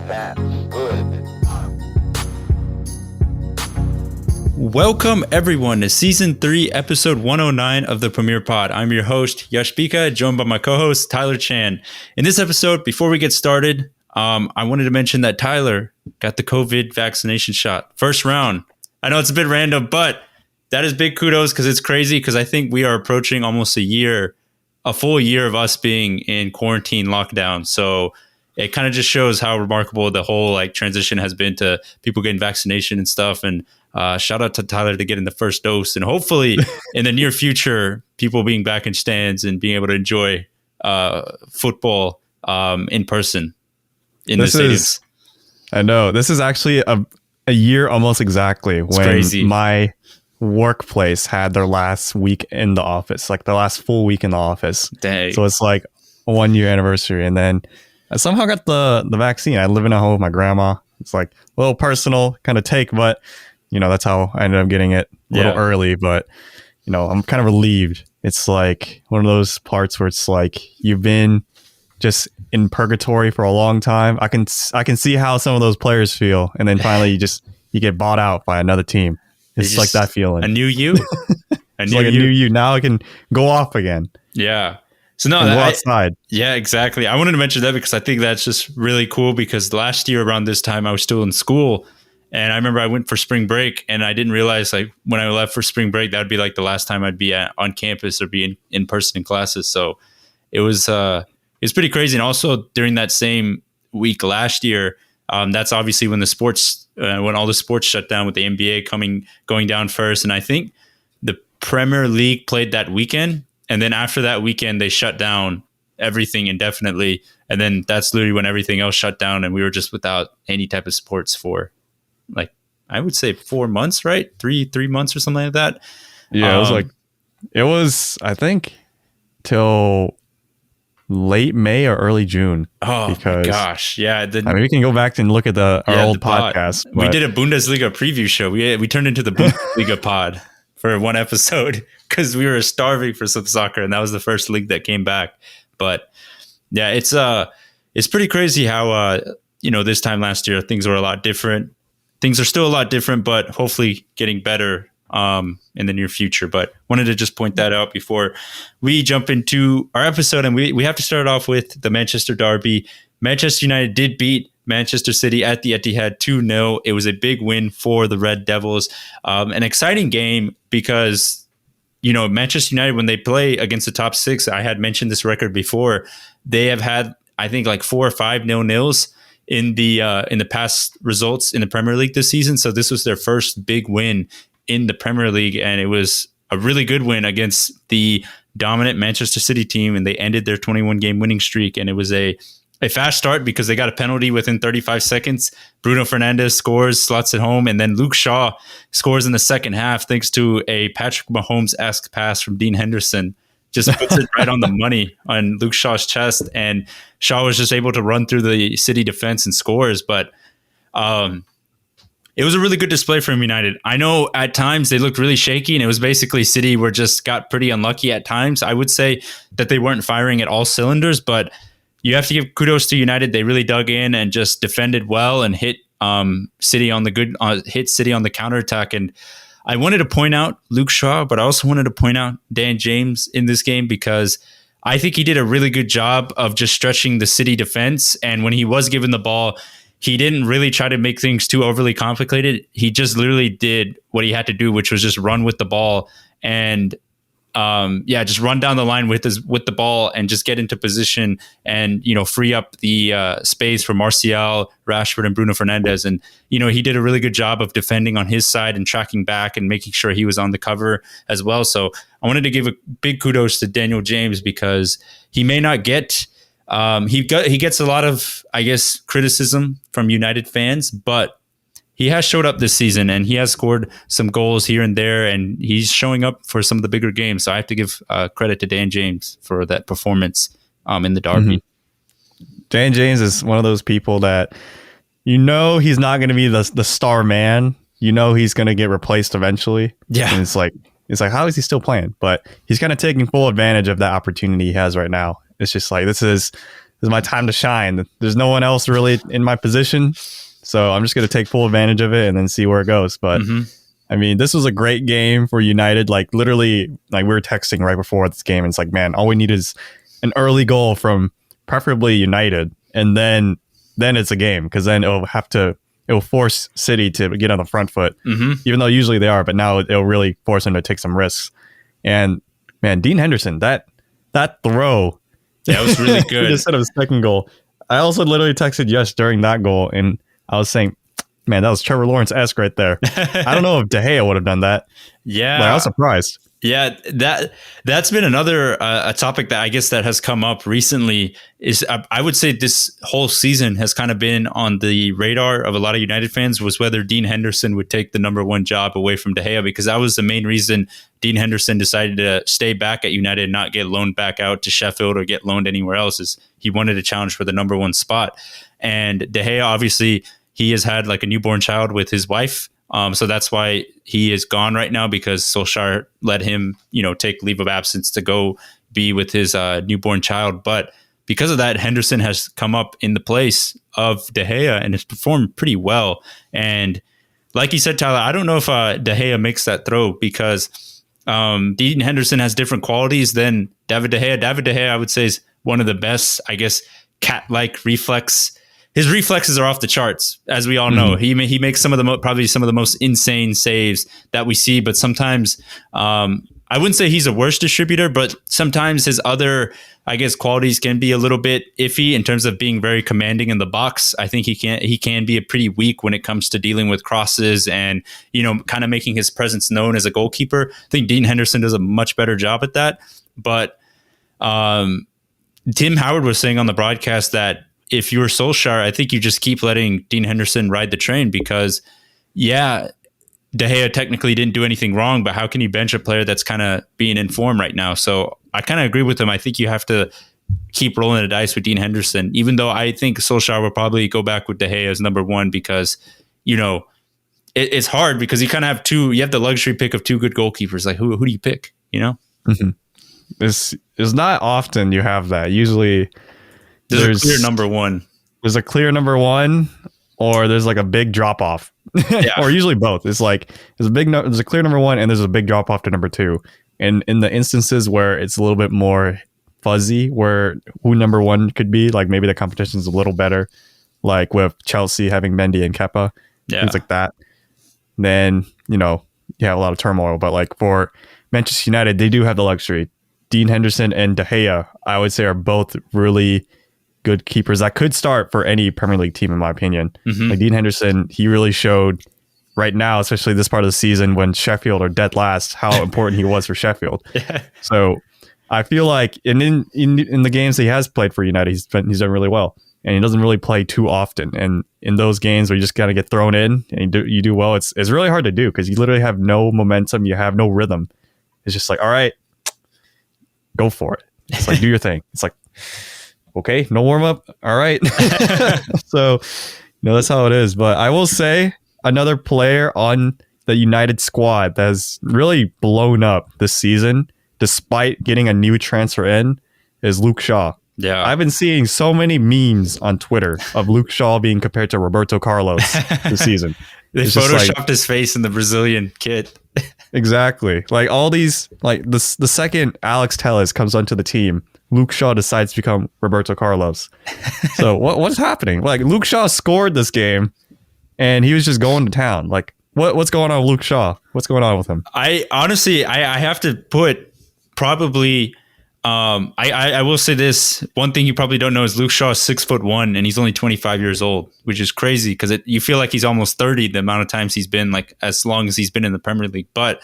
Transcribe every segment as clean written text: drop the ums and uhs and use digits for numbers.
That's good. Welcome everyone to season 3, episode 109 of the Premier Pod. I'm your host, Yash Bika, joined by my co-host, Tyler Chan. In this episode, before we get started, I wanted to mention that Tyler got the COVID vaccination shot. First round. I know it's a bit random, but that is big kudos because it's crazy because I think we are approaching almost a full year of us being in quarantine lockdown. So it kind of just shows how remarkable the whole transition has been to people getting vaccination and stuff. And shout out to Tyler to getting the first dose, and hopefully in the near future, people being back in stands and being able to enjoy football in person in the stadiums. I know this is actually a year almost exactly when crazy. My workplace had their last week in the office, like the last full week in the office. Dang. So it's like a 1 year anniversary, and then I somehow got the vaccine. I live in a home with my grandma. It's like a little personal kind of take, but that's how I ended up getting it a little early. But I'm kind of relieved. It's like one of those parts where it's like you've been just in purgatory for a long time. I can see how some of those players feel, and then finally you get bought out by another team. It's like that feeling. A new you. A new you. Now I can go off again. Yeah. So no, go outside. Yeah, exactly. I wanted to mention that because I think that's just really cool, because last year around this time I was still in school, and I remember I went for spring break, and I didn't realize when I left for spring break, that would be the last time I'd be on campus or be in person in classes. So it was pretty crazy. And also during that same week last year, that's obviously when when all the sports shut down, with the NBA going down first. And I think the Premier League played that weekend. And then after that weekend, they shut down everything indefinitely. And then that's literally when everything else shut down, and we were just without any type of sports for I would say 4 months, right? Three months or something like that. Yeah, it was I think till late May or early June. Oh my gosh. Yeah. We can go back and look at our old podcast. We did a Bundesliga preview show. We turned into the Bundesliga pod for one episode because we were starving for some soccer, and that was the first league that came back. But yeah, it's pretty crazy how this time last year things were a lot different. Things are still a lot different, but hopefully getting better in the near future. But wanted to just point that out before we jump into our episode. And we have to start off with the Manchester derby. Manchester United did beat Manchester City at the Etihad 2-0. It was a big win for the Red Devils. An exciting game because, Manchester United, when they play against the top six, I had mentioned this record before, they have had, I think, 4 or 5 0-0s in the past results in the Premier League this season. So this was their first big win in the Premier League, and it was a really good win against the dominant Manchester City team, and they ended their 21-game winning streak. And it was a fast start because they got a penalty within 35 seconds. Bruno Fernandes scores, slots it home, and then Luke Shaw scores in the second half thanks to a Patrick Mahomes-esque pass from Dean Henderson. Just puts it right on the money on Luke Shaw's chest, and Shaw was just able to run through the City defense and scores. But it was a really good display from United. I know at times they looked really shaky, and it was basically City got pretty unlucky at times. I would say that they weren't firing at all cylinders, but you have to give kudos to United. They really dug in and just defended well and hit City on the counterattack. And I wanted to point out Luke Shaw, but I also wanted to point out Dan James in this game because I think he did a really good job of just stretching the City defense. And when he was given the ball, he didn't really try to make things too overly complicated. He just literally did what he had to do, which was just run with the ball and just run down the line with the ball and just get into position and, free up the space for Martial, Rashford, and Bruno Fernandes. And, he did a really good job of defending on his side and tracking back and making sure he was on the cover as well. So I wanted to give a big kudos to Daniel James because he may not get he gets a lot of, I guess, criticism from United fans, but he has showed up this season and he has scored some goals here and there, and he's showing up for some of the bigger games. So I have to give credit to Dan James for that performance in the derby. Dan James is one of those people that he's not going to be the star man. He's going to get replaced eventually. Yeah, and it's like how is he still playing? But he's kind of taking full advantage of that opportunity he has right now. It's just like this is is my time to shine. There's no one else really in my position, so I'm just going to take full advantage of it and then see where it goes. But I mean, this was a great game for United. Like literally, like we were texting right before this game, and it's like, man, all we need is an early goal from preferably United, and then it's a game, because then it'll force City to get on the front foot, even though usually they are, but now it'll really force them to take some risks. And man, Dean Henderson, that throw, it was really good. Instead of a second goal. I also literally texted Yes during that goal, and I was saying, man, that was Trevor Lawrence-esque right there. I don't know if De Gea would have done that. Yeah. But I was surprised. Yeah, that's been another a topic that I guess that has come up recently. Is I would say this whole season has kind of been on the radar of a lot of United fans, was whether Dean Henderson would take the number one job away from De Gea, because that was the main reason Dean Henderson decided to stay back at United and not get loaned back out to Sheffield or get loaned anywhere else. Is he wanted a challenge for the number one spot. And De Gea, obviously, he has had like a newborn child with his wife. So that's why he is gone right now, because Solskjaer let him, take leave of absence to go be with his newborn child. But because of that, Henderson has come up in the place of De Gea and has performed pretty well. And like you said, Tyler, I don't know if De Gea makes that throw, because Dean Henderson has different qualities than David De Gea. David De Gea, I would say, is one of the best, I guess, cat-like reflex. His reflexes are off the charts, as we all know. He makes some of the probably some of the most insane saves that we see. But sometimes, I wouldn't say he's a worse distributor, but sometimes his other, I guess, qualities can be a little bit iffy in terms of being very commanding in the box. I think he can be a pretty weak when it comes to dealing with crosses and kind of making his presence known as a goalkeeper. I think Dean Henderson does a much better job at that. But Tim Howard was saying on the broadcast that if you were Solskjaer, I think you just keep letting Dean Henderson ride the train, because, yeah, De Gea technically didn't do anything wrong, but how can you bench a player that's kind of being in form right now? So I kind of agree with him. I think you have to keep rolling the dice with Dean Henderson, even though I think Solskjaer will probably go back with De Gea as number one, because, it's hard, because you kind of have you have the luxury pick of two good goalkeepers. Like who do you pick, This is not often you have that. Usually there's a clear number one. There's a clear number one, or there's like a big drop off, or usually both. It's like there's a clear number one, and there's a big drop off to number two. And in the instances where it's a little bit more fuzzy, where who number one could be, like maybe the competition is a little better, like with Chelsea having Mendy and Kepa, things like that. Then you have a lot of turmoil. But like for Manchester United, they do have the luxury. Dean Henderson and De Gea, I would say, are both really good keepers that could start for any Premier League team, in my opinion. Like Dean Henderson, he really showed right now, especially this part of the season when Sheffield are dead last, how important he was for Sheffield. So I feel like in the games he has played for United, he's done really well, and he doesn't really play too often. And in those games where you just gotta get thrown in and you do well, it's really hard to do, because you literally have no momentum, you have no rhythm. It's just like, all right, go for it. It's like, do your thing. It's like, okay, no warm up. All right. So, that's how it is. But I will say another player on the United squad that has really blown up this season, despite getting a new transfer in, is Luke Shaw. Yeah. I've been seeing so many memes on Twitter of Luke Shaw being compared to Roberto Carlos this season. They photoshopped his face in the Brazilian kit. Exactly. Like all these, like the second Alex Telles comes onto the team, Luke Shaw decides to become Roberto Carlos. So what's happening? Like Luke Shaw scored this game and he was just going to town. Like what's going on with Luke Shaw? What's going on with him? I honestly have to put probably I will say this. One thing you probably don't know is Luke Shaw is 6'1" and he's only 25 years old, which is crazy because you feel like he's almost 30 the amount of times he's been, like as long as he's been in the Premier League. But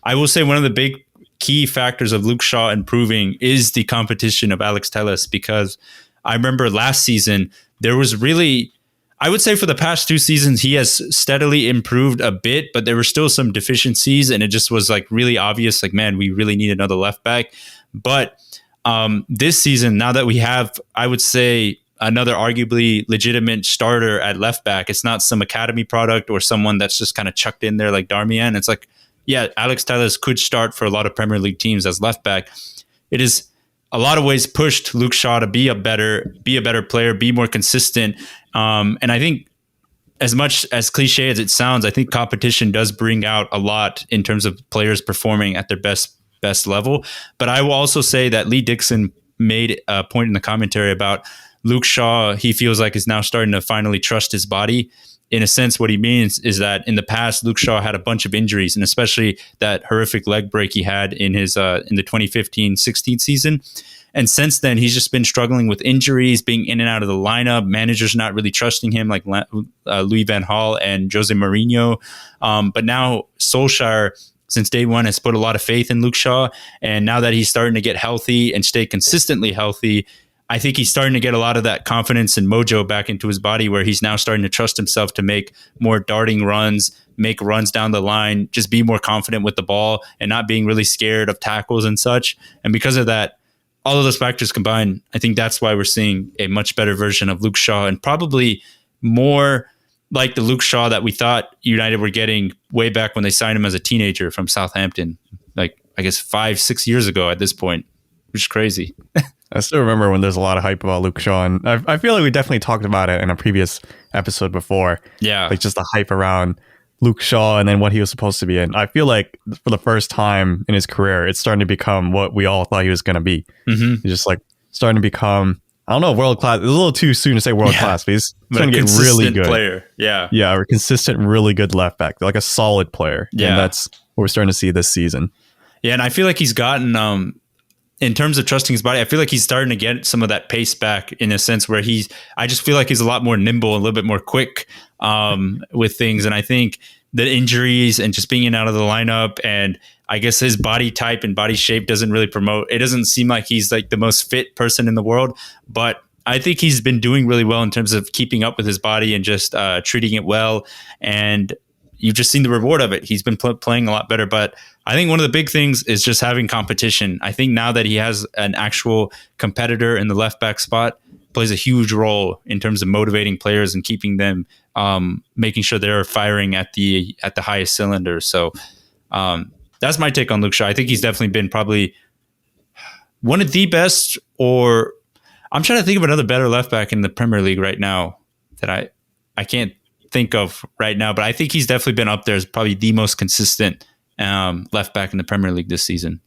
I will say one of the big key factors of Luke Shaw improving is the competition of Alex Telles, because I remember last season there was really, I would say for the past 2 seasons, he has steadily improved a bit, but there were still some deficiencies and it just was like really obvious, like, man, we really need another left back. But this season, now that we have, I would say, another arguably legitimate starter at left back, it's not some academy product or someone that's just kind of chucked in there like Darmian. It's like, yeah, Alex Telles could start for a lot of Premier League teams as left back. It is a lot of ways pushed Luke Shaw to be a better player, be more consistent. And I think, as much as cliche as it sounds, I think competition does bring out a lot in terms of players performing at their best level. But I will also say that Lee Dixon made a point in the commentary about Luke Shaw. He feels like is now starting to finally trust his body. In a sense, what he means is that in the past, Luke Shaw had a bunch of injuries, and especially that horrific leg break he had in his in the 2015-16 season. And since then, he's just been struggling with injuries, being in and out of the lineup. Managers not really trusting him, like Louis van Gaal and Jose Mourinho. But now Solskjaer, since day one, has put a lot of faith in Luke Shaw. And now that he's starting to get healthy and stay consistently healthy, I think he's starting to get a lot of that confidence and mojo back into his body, where he's now starting to trust himself to make more darting runs, make runs down the line, just be more confident with the ball and not being really scared of tackles and such. And because of that, all of those factors combined, I think that's why we're seeing a much better version of Luke Shaw, and probably more like the Luke Shaw that we thought United were getting way back when they signed him as a teenager from Southampton, like I guess 5-6 years ago at this point, which is crazy. I still remember when there's a lot of hype about Luke Shaw, and I feel like we definitely talked about it in a previous episode before. Yeah. Like just the hype around Luke Shaw and then what he was supposed to be in. I feel like for the first time in his career, it's starting to become what we all thought he was going to be. Mm-hmm. He's just like starting to become, I don't know, world class. It's a little too soon to say world class, but he's starting to get really good. Player. Yeah. Yeah. A consistent, really good left back, like a solid player. Yeah. And that's what we're starting to see this season. Yeah. And I feel like he's gotten, in terms of trusting his body, I feel like he's starting to get some of that pace back in a sense where I just feel like he's a lot more nimble, a little bit more quick with things. And I think the injuries and just being in and out of the lineup, and I guess his body type and body shape doesn't really promote. It doesn't seem like he's like the most fit person in the world, but I think he's been doing really well in terms of keeping up with his body and just treating it well. And you've just seen the reward of it. He's been playing a lot better. But I think one of the big things is just having competition. I think now that he has an actual competitor in the left back spot, plays a huge role in terms of motivating players and keeping them, making sure they're firing at the highest cylinder. So that's my take on Luke Shaw. I think he's definitely been probably one of the best, or I'm trying to think of another better left back in the Premier League right now that I can't think of right now, but I think he's definitely been up there as probably the most consistent left back in the Premier League this season.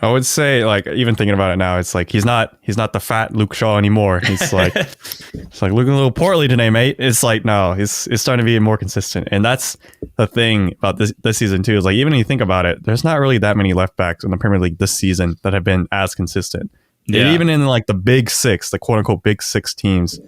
I would say, like, even thinking about it now, it's like he's not the fat Luke Shaw anymore. He's like it's like looking a little portly today, mate. It's like, no, it's starting to be more consistent. And that's the thing about this season too, is like, even when you think about it, there's not really that many left backs in the Premier League this season that have been as consistent. Yeah. And even in like the big six, the quote unquote big six teams,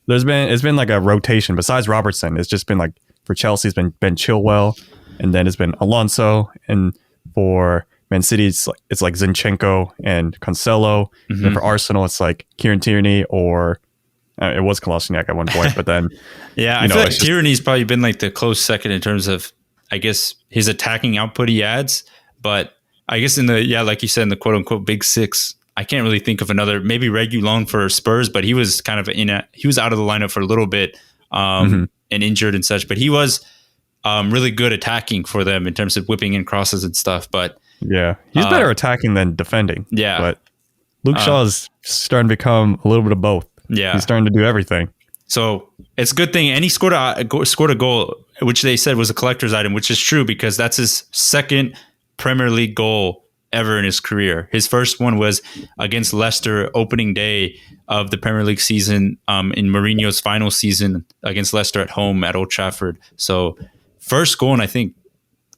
it's been like a rotation. Besides Robertson, it's just been like, for Chelsea, it's been Ben Chilwell, and then it's been Alonso, and for Man City, it's like Zinchenko and Cancelo. Mm-hmm. And for Arsenal, it's like Kieran Tierney, or it was Kolasinac at one point, but then yeah, I feel like Tierney's probably been like the close second in terms of, I guess, his attacking output he adds. But I guess like you said, in the quote unquote big six, I can't really think of another. Maybe Reguilon for Spurs, but he was kind of he was out of the lineup for a little bit and injured and such. But he was really good attacking for them in terms of whipping in crosses and stuff. But yeah, he's better attacking than defending. Yeah, but Luke Shaw is starting to become a little bit of both. Yeah, he's starting to do everything. So it's a good thing. And he scored a goal, which they said was a collector's item, which is true because that's his second Premier League goal ever in his career. His first one was against Leicester opening day of the Premier League season in Mourinho's final season against Leicester at home at Old Trafford. So first goal in, I think,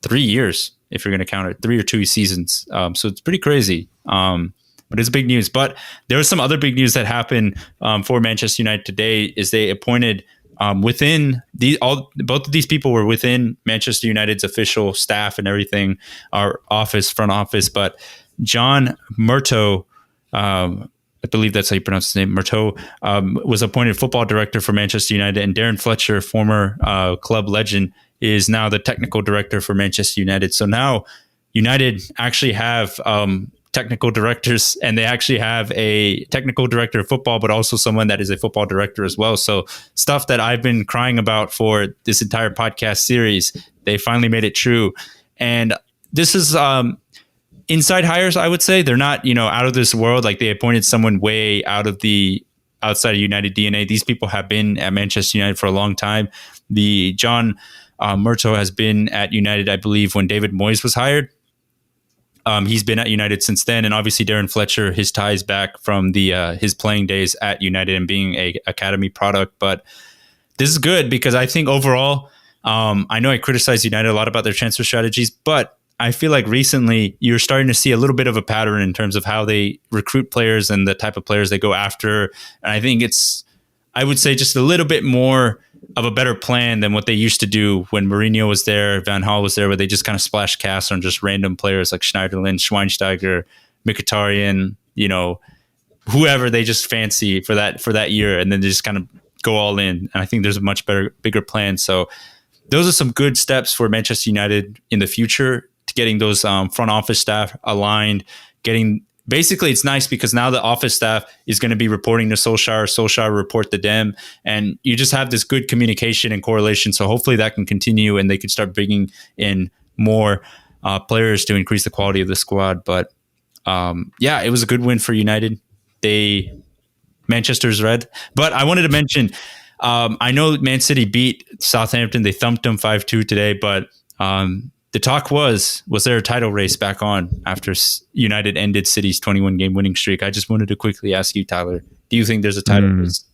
3 years, if you're going to count it, 3 or 2 seasons. So it's pretty crazy. But it's big news. But there was some other big news that happened for Manchester United today is they appointed both of these people were within Manchester United's official staff and everything, our front office. But John Murtough, I believe that's how you pronounce his name, Murtough, was appointed football director for Manchester United, and Darren Fletcher, former club legend, is now the technical director for Manchester United. So now United actually have technical directors, and they actually have a technical director of football, but also someone that is a football director as well. So stuff that I've been crying about for this entire podcast series, they finally made it true. And this is inside hires, I would say. They're not, out of this world. Like, they appointed someone way outside of United DNA. These people have been at Manchester United for a long time. The John Murto has been at United, I believe, when David Moyes was hired. He's been at United since then, and obviously Darren Fletcher, his ties back from his playing days at United and being a academy product. But this is good because I think overall, I know I criticize United a lot about their transfer strategies, but I feel like recently you're starting to see a little bit of a pattern in terms of how they recruit players and the type of players they go after. And I think I would say, just a little bit more of a better plan than what they used to do when Mourinho was there, Van Gaal was there, where they just kind of splashed cash on just random players like Schneiderlin, Schweinsteiger, Mkhitaryan, whoever they just fancy for that year, and then they just kind of go all in. And I think there's a much bigger plan. So those are some good steps for Manchester United in the future, to getting those front office staff aligned, basically, it's nice because now the office staff is going to be reporting to Solskjaer report to them, and you just have this good communication and correlation. So hopefully that can continue, and they can start bringing in more players to increase the quality of the squad. But it was a good win for United. Manchester's red. But I wanted to mention, I know Man City beat Southampton. They thumped them 5-2 today, but the talk was there a title race back on after United ended City's 21-game winning streak? I just wanted to quickly ask you, Tyler, do you think there's a title race?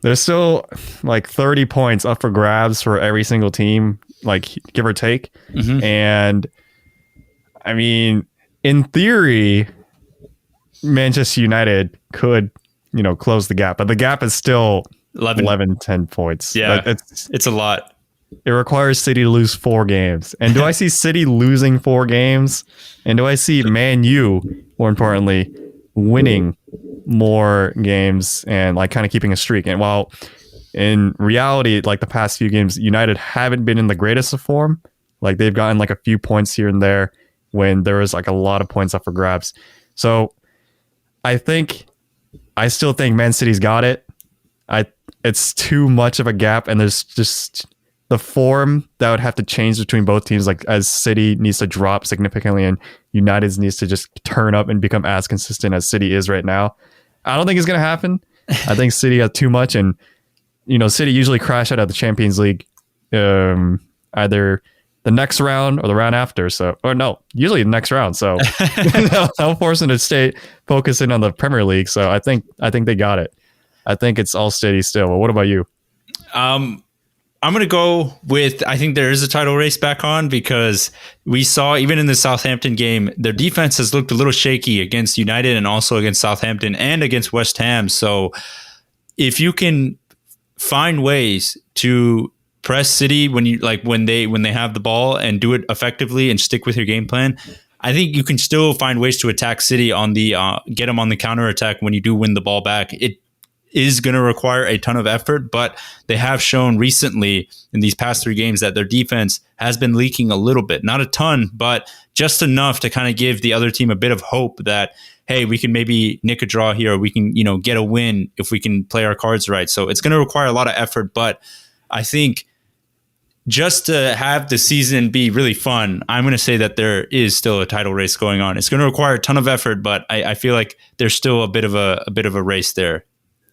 There's still like 30 points up for grabs for every single team, like give or take. Mm-hmm. And I mean, in theory, Manchester United could, close the gap, but the gap is still 10 points. Yeah, it's a lot. It requires City to lose 4 games. And do I see City losing 4 games? And do I see Man U, more importantly, winning more games and like kind of keeping a streak? And while in reality, like the past few games, United haven't been in the greatest of form. Like they've gotten like a few points here and there when there was like a lot of points up for grabs. So I still think Man City's got it. It's too much of a gap, and there's just the form that would have to change between both teams, like as City needs to drop significantly and United needs to just turn up and become as consistent as City is right now. I don't think it's going to happen. I think City has too much, and City usually crash out of the Champions League either the next round or the round after. Usually the next round. So that'll force them to stay focusing on the Premier League. So I think they got it. I think it's all City still. Well, what about you? I'm going to go with, I think there is a title race back on, because we saw even in the Southampton game, their defense has looked a little shaky against United and also against Southampton and against West Ham. So if you can find ways to press City when they have the ball and do it effectively and stick with your game plan, I think you can still find ways to attack City on the get them on the counter attack when you do win the ball back. It is going to require a ton of effort, but they have shown recently in these past 3 games that their defense has been leaking a little bit, not a ton, but just enough to kind of give the other team a bit of hope that, hey, we can maybe nick a draw here, or we can, get a win if we can play our cards right. So it's going to require a lot of effort, but I think just to have the season be really fun, I'm going to say that there is still a title race going on. It's going to require a ton of effort, but I feel like there's still a bit of a race there.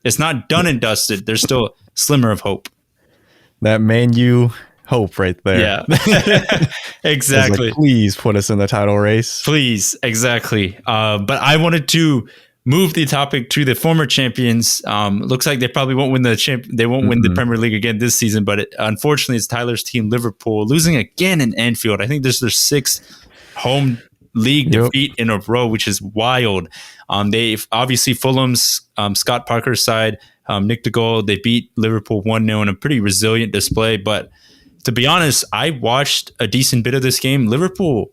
It's not done and dusted. There's still a slimmer of hope. That Man U hope right there. Yeah, exactly. Like, please put us in the title race. Please, exactly. But I wanted to move the topic to the former champions. Looks like they probably won't win They won't win the Premier League again this season. But unfortunately, it's Tyler's team, Liverpool, losing again in Anfield. I think this is their 6th home league defeat in a row, which is wild. They've obviously Fulham's Scott Parker's side nicked the goal. They beat Liverpool 1-0 in a pretty resilient display. But to be honest, I watched a decent bit of this game. Liverpool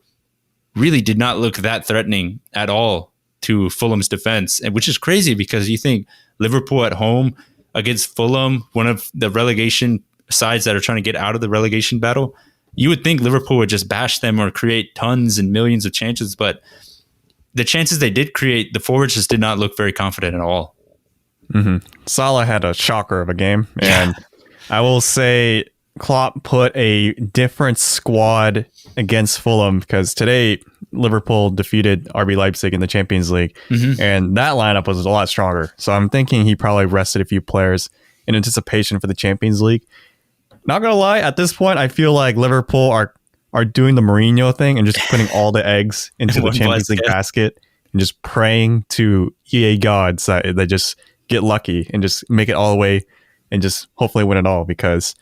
really did not look that threatening at all to Fulham's defense, and which is crazy because you think Liverpool at home against Fulham, one of the relegation sides that are trying to get out of the relegation battle, you would think Liverpool would just bash them or create tons and millions of chances, but the chances they did create, the forwards just did not look very confident at all. Mm-hmm. Salah had a shocker of a game, and I will say Klopp put a different squad against Fulham, because today Liverpool defeated RB Leipzig in the Champions League, and that lineup was a lot stronger. So I'm thinking he probably rested a few players in anticipation for the Champions League. Not gonna lie, at this point, I feel like Liverpool are doing the Mourinho thing and just putting all the eggs into the Champions League basket and just praying to EA gods that they just get lucky and just make it all the way and just hopefully win it all. Because,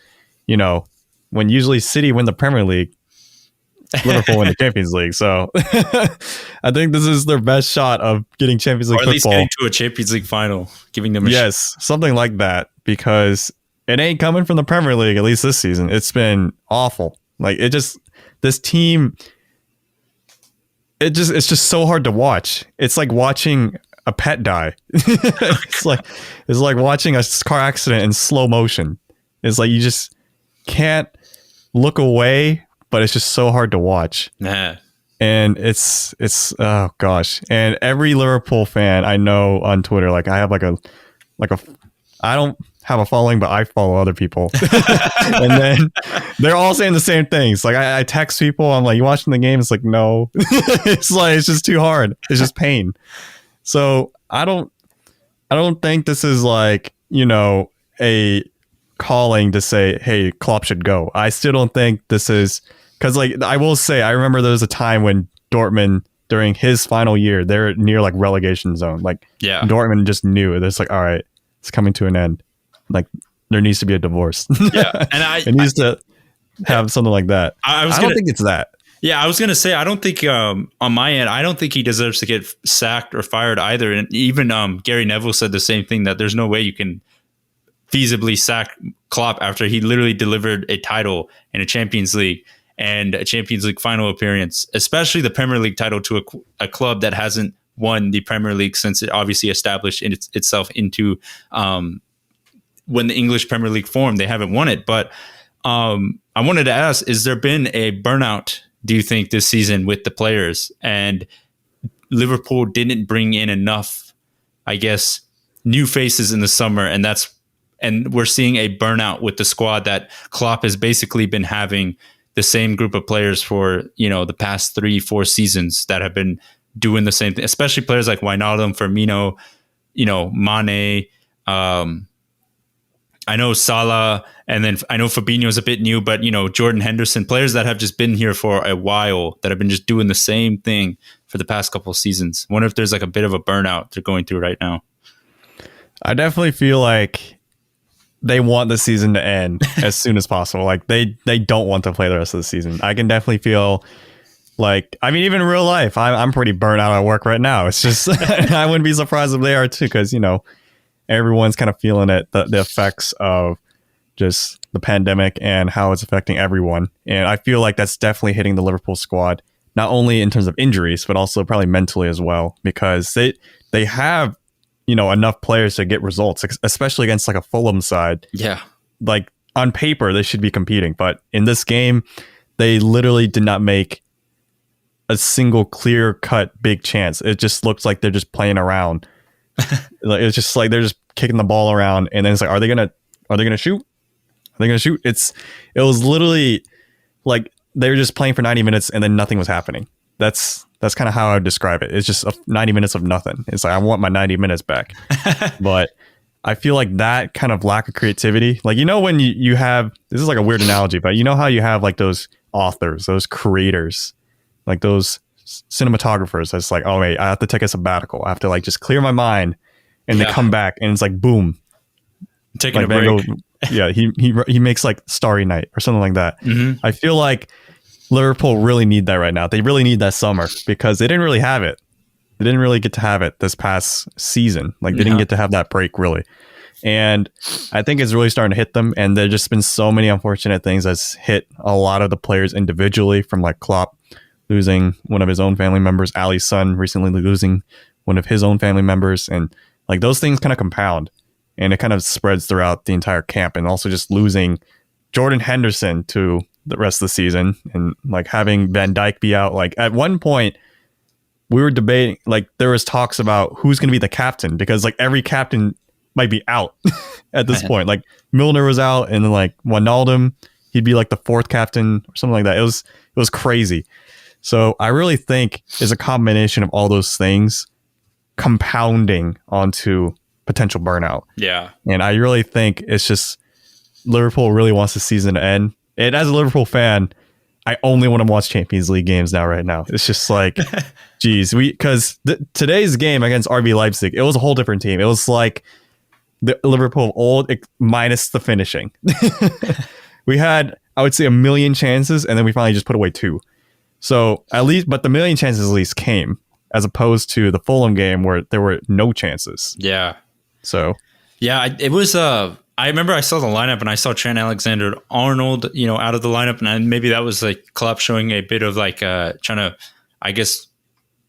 you know, when usually City win the Premier League, Liverpool win the Champions League. So I think this is their best shot of getting Champions League football. Or at least football. getting to a Champions League final, giving them yes, something like that, because it ain't coming from the Premier League, at least this season. It's been awful. Like, this team, it's just so hard to watch. It's like watching a pet die. it's like watching a car accident in slow motion. It's like you just can't look away, but it's just so hard to watch. Nah. And it's oh gosh. And every Liverpool fan I know on Twitter, like I have like a I don't have a following, but I follow other people. And then they're all saying the same things. Like I text people, I'm like, you watching the game? It's like, no. it's just too hard. It's just pain. So I don't think this is like, you know, a calling to say, hey, Klopp should go. I still don't think this is, because like I will say, I remember there was a time when Dortmund, during his final year, they're near like relegation zone. Like Dortmund just knew it. It's like, all right, it's coming to an end. Like there needs to be a divorce. Yeah, and it needs to have something like that. I don't think it's that. Yeah, I was gonna say I don't think on my end I don't think he deserves to get sacked or fired either. And even Gary Neville said the same thing, that there's no way you can feasibly sack Klopp after he literally delivered a title in a Champions League and a Champions League final appearance, especially the Premier League title to a club that hasn't won the Premier League since it obviously established itself into when the English Premier League formed. They haven't won it. But I wanted to ask, has there been a burnout, do you think, this season with the players? And Liverpool didn't bring in enough, I guess, new faces in the summer, and we're seeing a burnout with the squad that Klopp has basically been having the same group of players for, you know, the past 3-4 seasons that have been doing the same thing, especially players like Wijnaldum, Firmino, you know, Mane, I know Salah, and then I know Fabinho's a bit new, but, you know, Jordan Henderson, players that have just been here for a while, that have been just doing the same thing for the past couple of seasons. I wonder if there's like a bit of a burnout they're going through right now. I definitely feel like they want the season to end as soon as possible. Like they don't want to play the rest of the season. I can definitely feel like, I mean, even in real life, I'm pretty burnt out at work right now. It's just, I wouldn't be surprised if they are too, because, you know, everyone's kind of feeling it, the effects of just the pandemic and how it's affecting everyone. And I feel like that's definitely hitting the Liverpool squad, not only in terms of injuries, but also probably mentally as well, because they have, you know, enough players to get results, especially against like a Fulham side. Yeah. Like on paper, they should be competing. But in this game, they literally did not make a single clear cut big chance. It just looks like they're just playing around. Like it's just like they're just kicking the ball around, and then it's like, are they gonna shoot? Are they gonna shoot? It was literally like they were just playing for 90 minutes and then nothing was happening. That's kind of how I would describe it. It's just 90 minutes of nothing. It's like, I want my 90 minutes back. But I feel like that kind of lack of creativity, like, you know, when you have, this is like a weird analogy, but you know how you have like those authors, those creators, like those cinematographers that's like, oh wait, I have to take a sabbatical, I have to like just clear my mind, and they come back and it's like boom, taking like a break. Yeah, he makes like Starry Night or something like that. I feel like Liverpool really need that right now. They really need that summer, because they didn't really have it. They didn't really get to have it this past season. Like they didn't get to have that break really. And I think it's really starting to hit them. And there's just been so many unfortunate things that's hit a lot of the players individually, from like Klopp losing one of his own family members, Ali's son recently losing one of his own family members. And like those things kind of compound, and it kind of spreads throughout the entire camp. And also just losing Jordan Henderson to the rest of the season, and like having Van Dijk be out. Like at one point we were debating, like there was talks about who's going to be the captain, because like every captain might be out at this point. Like Milner was out, and then like Wijnaldum, he'd be like the fourth captain or something like that. It was crazy. So I really think it's a combination of all those things compounding onto potential burnout. Yeah. And I really think it's just Liverpool really wants the season to end. And as a Liverpool fan, I only want to watch Champions League games now right now. It's just like, geez, because today's game against RB Leipzig, it was a whole different team. It was like the Liverpool of old minus the finishing. We had, I would say, a million chances, and then we finally just put away 2. So at least, but the million chances at least came, as opposed to the Fulham game where there were no chances. Yeah. So yeah, it was. I remember I saw the lineup and I saw Trent Alexander-Arnold, out of the lineup, and maybe that was like Klopp showing a bit of like trying to, I guess,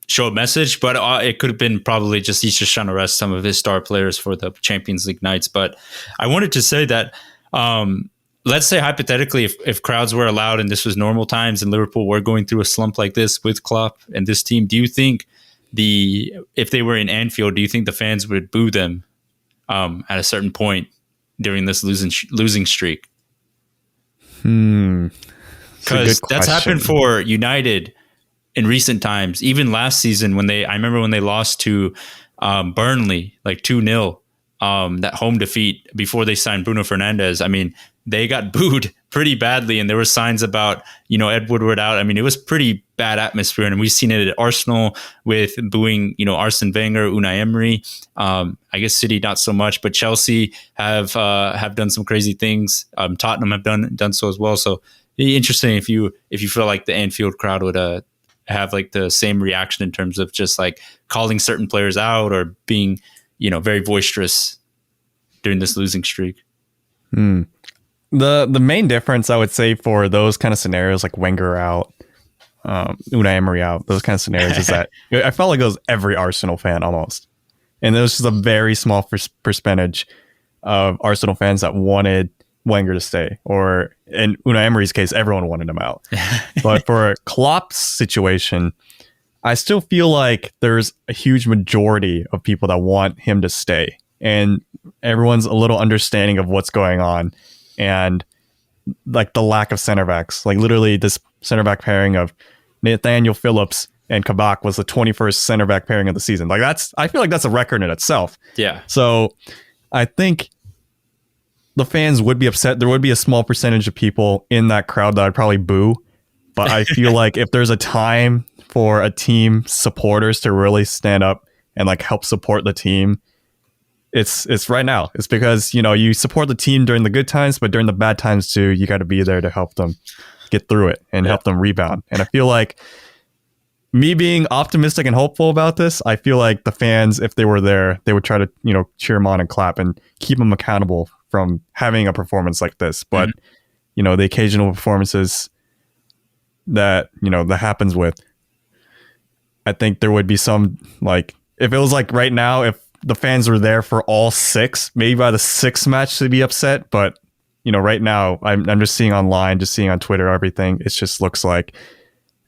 show a message, but it could have been probably just he's just trying to rest some of his star players for the Champions League nights. But I wanted to say that. Let's say hypothetically, if crowds were allowed and this was normal times and Liverpool were going through a slump like this with Klopp and this team, do you think if they were in Anfield, do you think the fans would boo them at a certain point during this losing streak? Because that's happened for United in recent times. Even last season I remember when they lost to Burnley like 2-0, that home defeat before they signed Bruno Fernandes. I mean, they got booed pretty badly, and there were signs about, Ed Woodward out. I mean, it was pretty bad atmosphere, and we've seen it at Arsenal with booing, Arsene Wenger, Unai Emery. I guess City not so much, but Chelsea have done some crazy things. Tottenham have done so as well. So it'd be interesting if you feel like the Anfield crowd would have like the same reaction in terms of just like calling certain players out or being, very boisterous during this losing streak. The main difference I would say for those kind of scenarios, like Wenger out, Unai Emery out, those kind of scenarios, is that I felt like it was every Arsenal fan almost, and there was just a very small percentage of Arsenal fans that wanted Wenger to stay, or in Unai Emery's case, everyone wanted him out. But for Klopp's situation, I still feel like there's a huge majority of people that want him to stay, and everyone's a little understanding of what's going on. And like the lack of center backs, like literally this center back pairing of Nathaniel Phillips and Kabak was the 21st center back pairing of the season. Like I feel like that's a record in itself. Yeah. So I think the fans would be upset. There would be a small percentage of people in that crowd that I'd probably boo. But I feel like if there's a time for a team supporters to really stand up and like help support the team, it's right now. It's because, you support the team during the good times, but during the bad times too, you got to be there to help them get through it and help them rebound. And I feel like me being optimistic and hopeful about this, I feel like the fans, if they were there, they would try to, cheer them on and clap and keep them accountable from having a performance like this. But, the occasional performances that, that happens with, I think there would be some, like, if it was like right now, if the fans were there for all 6, maybe by the 6th match to be upset. But, right now I'm just seeing online, just seeing on Twitter, everything. It just looks like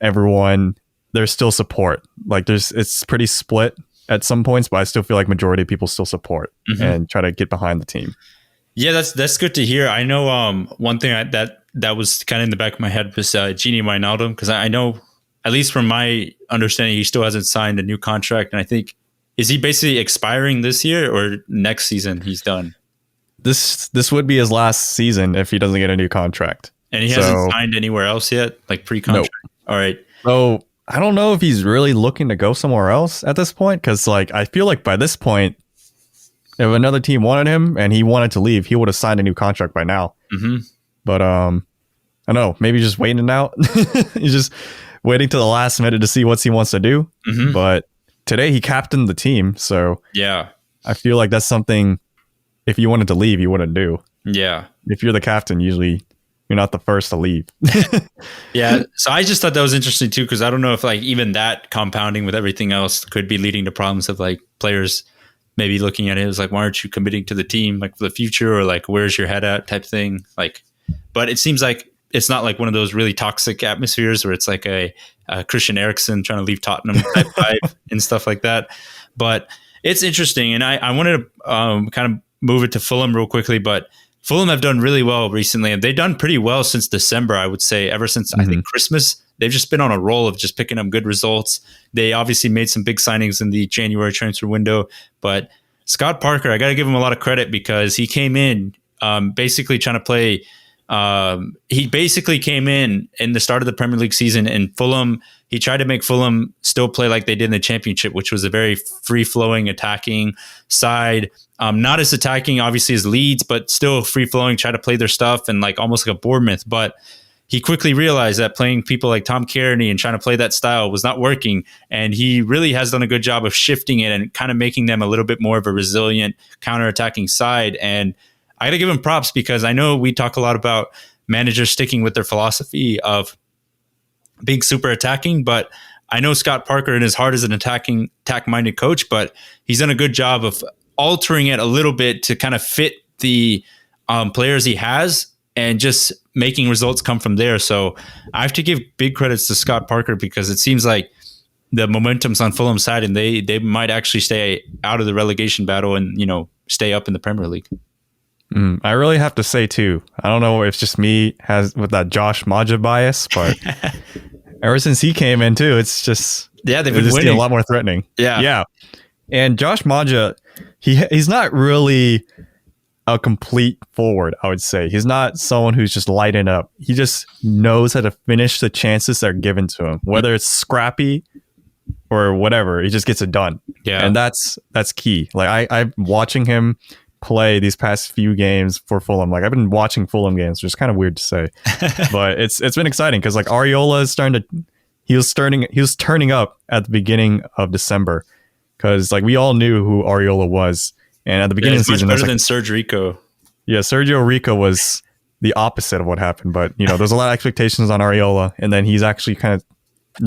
everyone, there's still support. Like it's pretty split at some points, but I still feel like majority of people still support and try to get behind the team. Yeah, that's good to hear. I know one thing that was kind of in the back of my head was Gini Wijnaldum, because I know, at least from my understanding, he still hasn't signed a new contract, and I think, is he basically expiring this year or next season he's done? This would be his last season if he doesn't get a new contract. And he hasn't signed anywhere else yet, like pre-contract? Nope. All right. So I don't know if he's really looking to go somewhere else at this point, because like I feel like by this point, if another team wanted him and he wanted to leave, he would have signed a new contract by now. But I don't know, maybe just waiting out. He's just waiting to the last minute to see what he wants to do. But today he captained the team, so yeah, I feel like that's something, if you wanted to leave, you wouldn't do. Yeah. If you're the captain, usually you're not the first to leave. Yeah. So I just thought that was interesting too, because I don't know if like even that compounding with everything else could be leading to problems of like players maybe looking at it as like, why aren't you committing to the team like for the future, or like where's your head at type thing. Like, but it seems like it's not like one of those really toxic atmospheres where it's like a Christian Eriksen trying to leave Tottenham type vibe and stuff like that. But it's interesting. And I wanted to kind of move it to Fulham real quickly, but Fulham have done really well recently, and they've done pretty well since December, I would say, ever since I think Christmas. They've just been on a roll of just picking up good results. They obviously made some big signings in the January transfer window, but Scott Parker, I got to give him a lot of credit because he came in basically trying to play. He basically came in the start of the Premier League season in Fulham. He tried to make Fulham still play like they did in the Championship, which was a very free-flowing attacking side. Not as attacking, obviously, as Leeds, but still free-flowing, try to play their stuff and like almost like a Bournemouth. But he quickly realized that playing people like Tom Kearney and trying to play that style was not working. And he really has done a good job of shifting it and kind of making them a little bit more of a resilient counter-attacking side. And I got to give him props because I know we talk a lot about managers sticking with their philosophy of being super attacking, but I know Scott Parker in his heart is an attack-minded coach, but he's done a good job of altering it a little bit to kind of fit the players he has and just making results come from there. So I have to give big credits to Scott Parker because it seems like the momentum's on Fulham's side and they might actually stay out of the relegation battle and, stay up in the Premier League. I really have to say too, I don't know if it's just me with that Josh Maja bias, but ever since he came in too, it's just they've been winning a lot more threatening. Yeah. And Josh Maja, he's not really a complete forward, I would say. He's not someone who's just lighting up. He just knows how to finish the chances that are given to him, whether it's scrappy or whatever. He just gets it done. Yeah, and that's key. Like I'm watching him play these past few games for Fulham. Like I've been watching Fulham games, which is kind of weird to say, but it's been exciting because like Areola is he was turning up at the beginning of December because like we all knew who Areola was, and at the beginning of the season, much better than Serge Rico. Yeah, Sergio Rico was the opposite of what happened, but there's a lot of expectations on Areola, and then he's actually kind of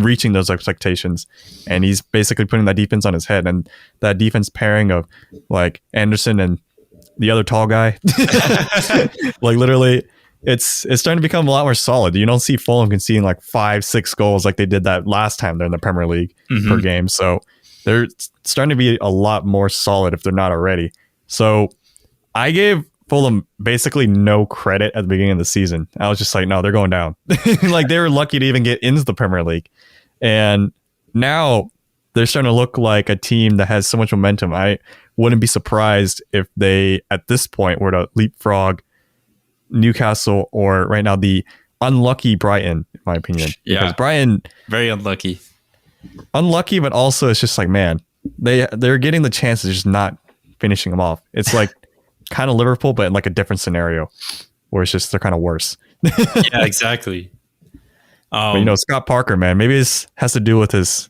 reaching those expectations, and he's basically putting that defense on his head, and that defense pairing of like Anderson and the other tall guy, like literally it's starting to become a lot more solid. You don't see Fulham conceding like 5-6 goals like they did that last time they're in the Premier League per game. So they're starting to be a lot more solid if they're not already. So I gave Fulham basically no credit at the beginning of the season. I was just like, no, they're going down. Like they were lucky to even get into the Premier League. And now they're starting to look like a team that has so much momentum. I wouldn't be surprised if they, at this point, were to leapfrog Newcastle or right now the unlucky Brighton, in my opinion. Yeah. Because Brighton... very unlucky. Unlucky, but also it's just like, man, they're getting the chances, just not finishing them off. It's like kind of Liverpool, but in like a different scenario where it's just they're kind of worse. Yeah, exactly. But Scott Parker, man, maybe this has to do with his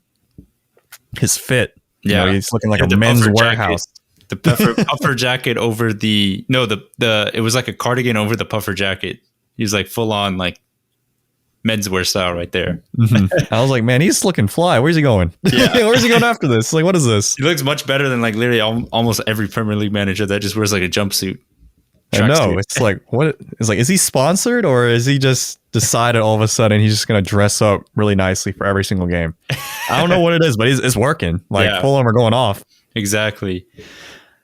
fit. Yeah, he's looking like a men's warehouse. The puffer jacket over it was like a cardigan over the puffer jacket. He was like full on like menswear style right there. I was like, man, he's looking fly. Where's he going? Yeah. Where's he going after this? Like, what is this? He looks much better than like literally almost every Premier League manager that just wears like a jumpsuit. I know. It's like, what? It's like, is he sponsored or is he just decided all of a sudden he's just going to dress up really nicely for every single game? I don't know what it is, but it's working. Like Fulham are going off. Exactly.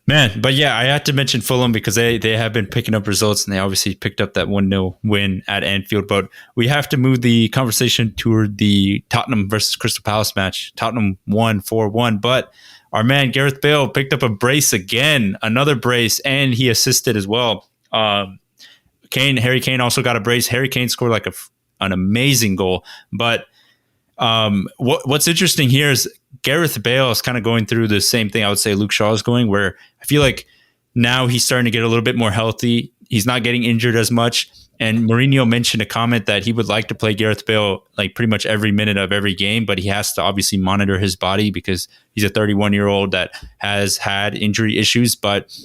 Man, but yeah, I had to mention Fulham because they have been picking up results and they obviously picked up that 1-0 win at Anfield. But we have to move the conversation toward the Tottenham versus Crystal Palace match. Tottenham won 4-1, but our man Gareth Bale picked up a brace again, another brace, and he assisted as well. Harry Kane also got a brace. Harry Kane scored like an amazing goal. But what's interesting here is Gareth Bale is kind of going through the same thing I would say Luke Shaw is going, where I feel like now he's starting to get a little bit more healthy. He's not getting injured as much. And Mourinho mentioned a comment that he would like to play Gareth Bale like pretty much every minute of every game, but he has to obviously monitor his body because he's a 31-year-old that has had injury issues. But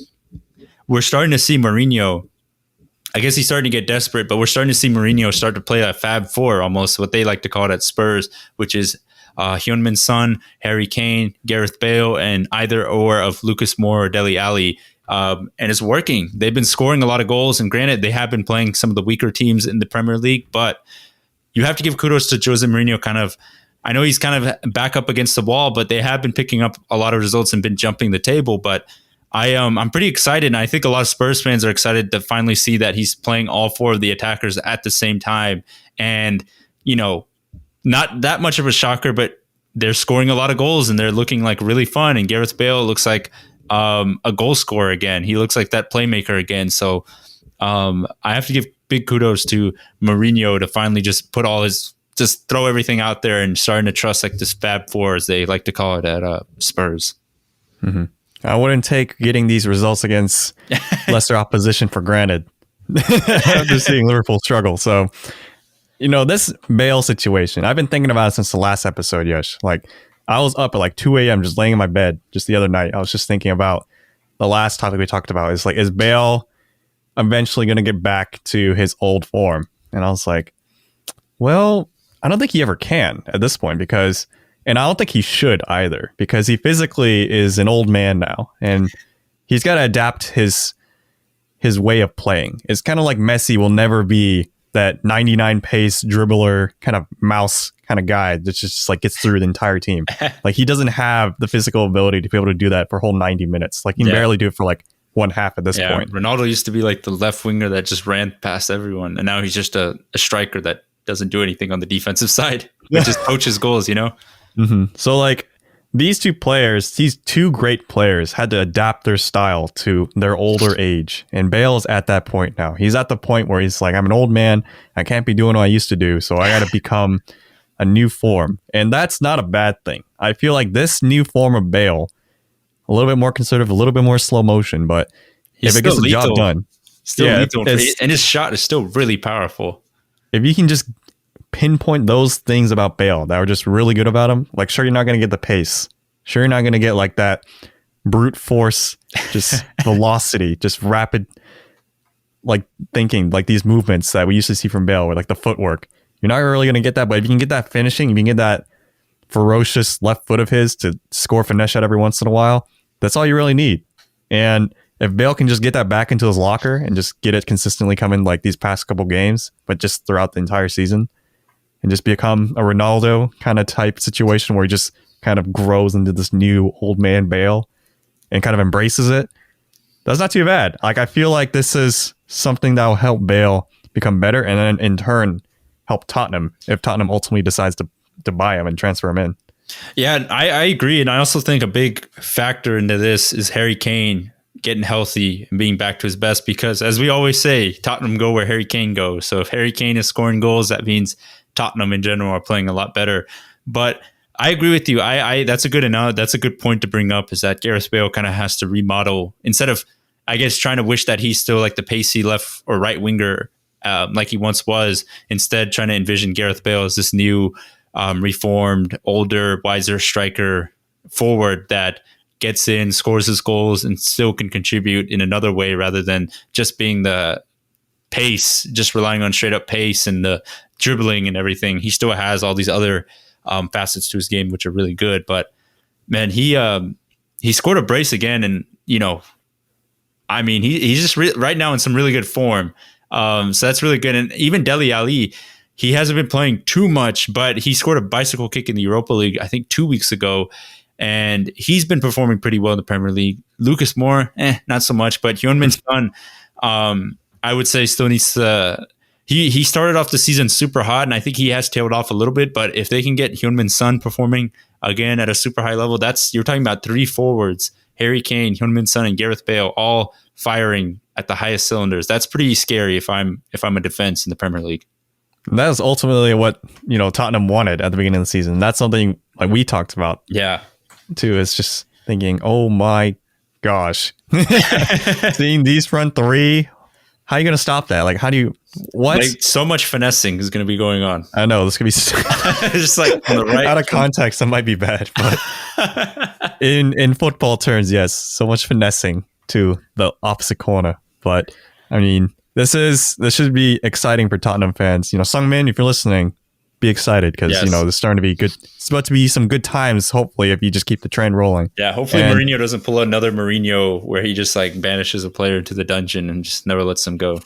we're starting to see Mourinho, I guess he's starting to get desperate, but we're starting to see Mourinho start to play a Fab Four, almost what they like to call it at Spurs, which is Heung-min Son, Harry Kane, Gareth Bale, and either or of Lucas Moura or Dele Alli. And it's working. They've been scoring a lot of goals, and granted, they have been playing some of the weaker teams in the Premier League, but you have to give kudos to Jose Mourinho. I know he's kind of back up against the wall, but they have been picking up a lot of results and been jumping the table. But I'm pretty excited, and I think a lot of Spurs fans are excited to finally see that he's playing all four of the attackers at the same time. And, not that much of a shocker, but they're scoring a lot of goals and they're looking like really fun. And Gareth Bale looks like a goal scorer again. He looks like that playmaker again. So I have to give big kudos to Mourinho to finally just just throw everything out there and starting to trust like this Fab Four, as they like to call it at Spurs. Mm-hmm. I wouldn't take getting these results against lesser opposition for granted. After seeing Liverpool struggle. So, this Bale situation, I've been thinking about it since the last episode, Yash. Like, I was up at like 2 a.m. just laying in my bed just the other night. I was just thinking about the last topic we talked about. Is Bale eventually going to get back to his old form? And I was like, well, I don't think he ever can at this point and I don't think he should either, because he physically is an old man now and he's got to adapt his way of playing. It's kind of like Messi will never be that 99 pace dribbler kind of mouse kind of guy that just like gets through the entire team. Like, he doesn't have the physical ability to be able to do that for a whole 90 minutes. Like, he can barely do it for like one half at this point. Ronaldo used to be like the left winger that just ran past everyone, and now he's just a striker that doesn't do anything on the defensive side. He just poaches goals, Mm-hmm. So like these two great players had to adapt their style to their older age. And Bale is at that point now. He's at the point where he's like, I'm an old man. I can't be doing what I used to do. So I got to become a new form. And that's not a bad thing. I feel like this new form of Bale, a little bit more conservative, a little bit more slow motion, but if it gets the job done. Still lethal. And his shot is still really powerful. If you can just pinpoint those things about Bale that were just really good about him, like, sure, you're not going to get the pace. Sure, you're not going to get like that brute force, just velocity, just rapid, like thinking, like these movements that we used to see from Bale, with like the footwork. You're not really going to get that, but if you can get that finishing, if you can get that ferocious left foot of his to score finesse shot every once in a while, that's all you really need. And if Bale can just get that back into his locker and just get it consistently coming like these past couple games, but just throughout the entire season, and just become a Ronaldo kind of type situation where he just kind of grows into this new old man Bale and kind of embraces it, that's not too bad. Like, I feel like this is something that will help Bale become better, and then in turn help Tottenham if Tottenham ultimately decides to buy him and transfer him in. Yeah, I agree. And I also think a big factor into this is Harry Kane getting healthy and being back to his best, because as we always say, Tottenham go where Harry Kane goes. So if Harry Kane is scoring goals, that means Tottenham in general are playing a lot better. But I agree with you. That's a good point to bring up, is that Gareth Bale kind of has to remodel, instead of, I guess, trying to wish that he's still like the pacey left or right winger like he once was. Instead, trying to envision Gareth Bale as this new reformed, older, wiser striker forward that gets in, scores his goals, and still can contribute in another way, rather than just being the pace, just relying on straight up pace and the dribbling and everything. He still has all these other facets to his game which are really good. But man, he scored a brace again, and I mean, he's just right now in some really good form. So that's really good. And even Dele Alli, he hasn't been playing too much, but he scored a bicycle kick in the Europa League, I think 2 weeks ago, and he's been performing pretty well in the Premier League. Lucas Moura, not so much, but Heung-min Son, I would say still needs to. He started off the season super hot, and I think he has tailed off a little bit. But if they can get Heung-min Son performing again at a super high level, you're talking about three forwards: Harry Kane, Heung-min Son, and Gareth Bale, all firing at the highest cylinders. That's pretty scary if I'm a defense in the Premier League. That is ultimately what Tottenham wanted at the beginning of the season. That's something like we talked about. Yeah, too. Is just thinking, oh my gosh, seeing these front three. How are you going to stop that? Like, how do you, what? Like, so much finessing is going to be going on. I know, this could be just like on the right. Out of context, that might be bad, but in football terms, yes, so much finessing to the opposite corner. But I mean, this should be exciting for Tottenham fans. Sung-min, if you're listening, be excited, because there's starting to be good. It's about to be some good times, hopefully, if you just keep the trend rolling. Yeah, hopefully Mourinho doesn't pull another Mourinho where he just like banishes a player to the dungeon and just never lets them go.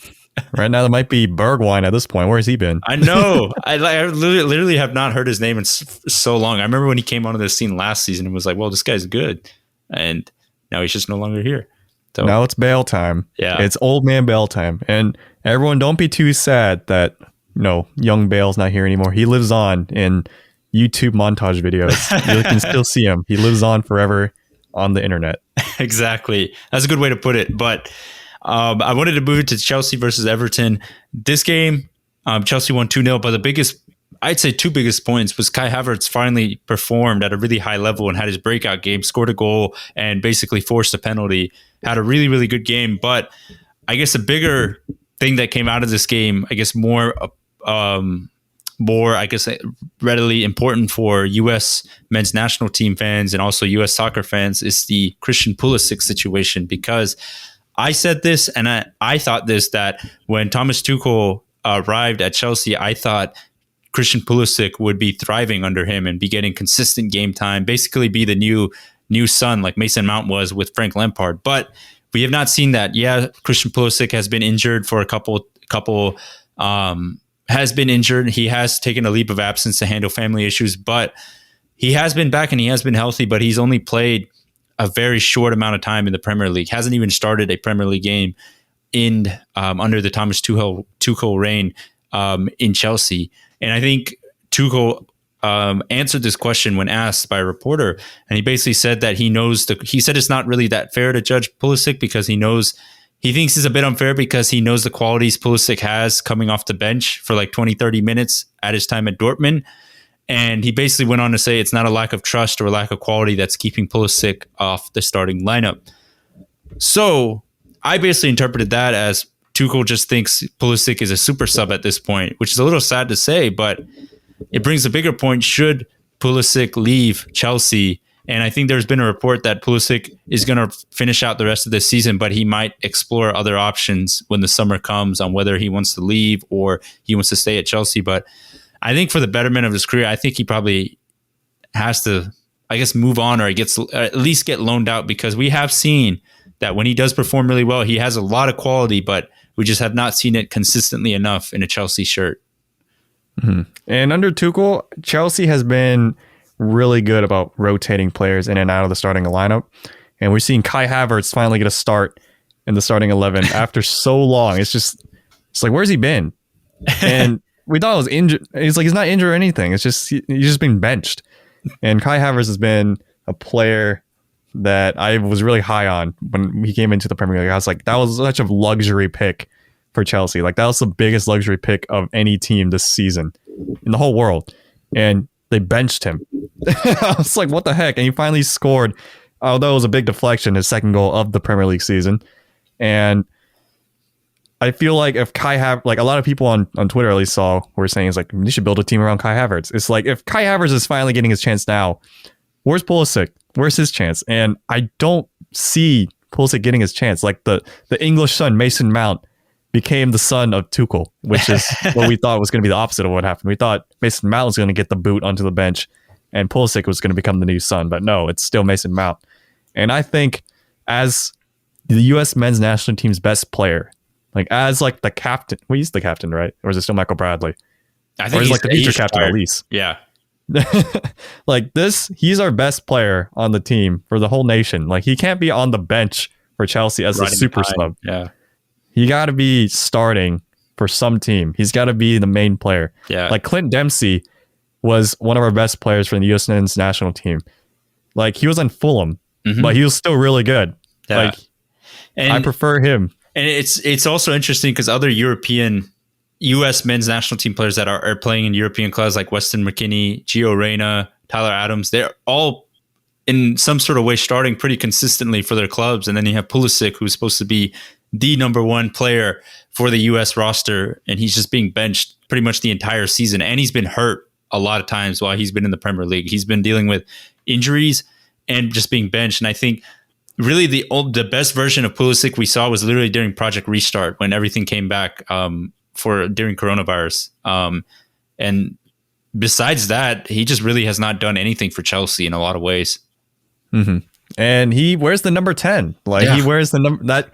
Right now, there might be Bergwijn at this point. Where has he been? I know. I literally have not heard his name in so long. I remember when he came onto the scene last season and was like, well, this guy's good. And now he's just no longer here. So, now it's Bale time. Yeah. It's Old Man Bale time. And everyone, don't be too sad that, young Bale's not here anymore. He lives on in YouTube montage videos. You can still see him. He lives on forever on the internet. Exactly. That's a good way to put it. But I wanted to move it to Chelsea versus Everton. This game, Chelsea won 2-0, but I'd say two biggest points was Kai Havertz finally performed at a really high level and had his breakout game, scored a goal, and basically forced a penalty. Had a really, really good game. But I guess a bigger thing that came out of this game, I guess more readily important for U.S. men's national team fans and also U.S. soccer fans is the Christian Pulisic situation. Because I said this and I thought this, that when Thomas Tuchel arrived at Chelsea, I thought Christian Pulisic would be thriving under him and be getting consistent game time, basically be the new son like Mason Mount was with Frank Lampard. But we have not seen that. Yeah, Christian Pulisic has been injured for a couple has been injured. He has taken a leap of absence to handle family issues, but he has been back and he has been healthy, but he's only played a very short amount of time in the Premier League. Hasn't even started a Premier League game in under the Thomas Tuchel reign in Chelsea. And I think Tuchel answered this question when asked by a reporter, and he basically said that he said it's not really that fair to judge Pulisic because he thinks it's a bit unfair because he knows the qualities Pulisic has coming off the bench for like 20, 30 minutes at his time at Dortmund. And he basically went on to say it's not a lack of trust or a lack of quality that's keeping Pulisic off the starting lineup. So I basically interpreted that as Tuchel just thinks Pulisic is a super sub at this point, which is a little sad to say, but it brings a bigger point. Should Pulisic leave Chelsea? And I think there's been a report that Pulisic is going to finish out the rest of this season, but he might explore other options when the summer comes on whether he wants to leave or he wants to stay at Chelsea. But I think for the betterment of his career, I think he probably has to, I guess, move on or at least get loaned out, because we have seen that when he does perform really well, he has a lot of quality, but we just have not seen it consistently enough in a Chelsea shirt. Mm-hmm. And under Tuchel, Chelsea has been really good about rotating players in and out of the starting lineup. And we're seeing Kai Havertz finally get a start in the starting 11 after so long. It's like, where's he been? And we thought it was injured. He's not injured or anything. It's just, he's just been benched. And Kai Havertz has been a player that I was really high on when he came into the Premier League. I was like, that was such a luxury pick for Chelsea. Like, that was the biggest luxury pick of any team this season in the whole world. And they benched him. I was like, what the heck? And he finally scored, although it was a big deflection, his second goal of the Premier League season. And I feel like if Kai Havertz, like a lot of people on Twitter at least were saying, it's like, you should build a team around Kai Havertz. It's like, if Kai Havertz is finally getting his chance now, where's Pulisic? Where's his chance? And I don't see Pulisic getting his chance. Like the English son, Mason Mount, became the son of Tuchel, which is what we thought was going to be the opposite of what happened. We thought Mason Mount was going to get the boot onto the bench and Pulisic was going to become the new son. But no, it's still Mason Mount. And I think as the U.S. men's national team's best player, like as like the captain, well, he's the captain, right? Or is it still Michael Bradley? I think he's like the future captain at least. Yeah. Like this, he's our best player on the team for the whole nation. Like he can't be on the bench for Chelsea as a super sub. Yeah. He got to be starting for some team. He's got to be the main player. Yeah. Like Clint Dempsey was one of our best players for the U.S. men's national team. Like he was on Fulham, but he was still really good. Yeah. Like, and I prefer him. And it's also interesting because other U.S. men's national team players that are playing in European clubs like Weston McKennie, Gio Reyna, Tyler Adams, they're all in some sort of way starting pretty consistently for their clubs. And then you have Pulisic, who's supposed to be the number one player for the U.S. roster, and he's just being benched pretty much the entire season. And he's been hurt a lot of times while he's been in the Premier League. He's been dealing with injuries and just being benched. And I think really the best version of Pulisic we saw was literally during Project Restart when everything came back during coronavirus. And besides that, he just really has not done anything for Chelsea in a lot of ways. Mm-hmm. And he wears the number 10. Like he wears the number that.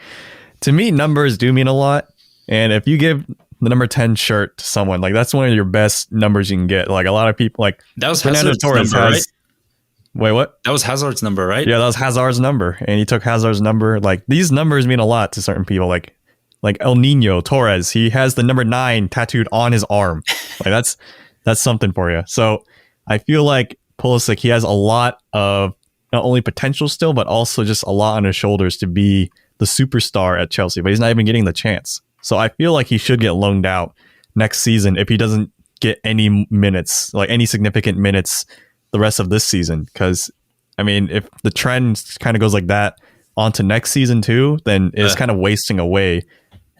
To me, numbers do mean a lot. And if you give the number 10 shirt to someone, like that's one of your best numbers you can get. Like a lot of people, like that was Fernando Torres number, has. Wait, what? That was Hazard's number, right? Yeah, that was Hazard's number, and he took Hazard's number. Like, these numbers mean a lot to certain people. Like El Nino Torres, he has the number 9 tattooed on his arm. Like, that's something for you. So I feel like Pulisic, he has a lot of not only potential still, but also just a lot on his shoulders to be the superstar at Chelsea. But he's not even getting the chance. So I feel like he should get loaned out next season if he doesn't get any minutes, like any significant minutes the rest of this season. Because, I mean, if the trend kind of goes like that onto next season too, then it's kind of wasting away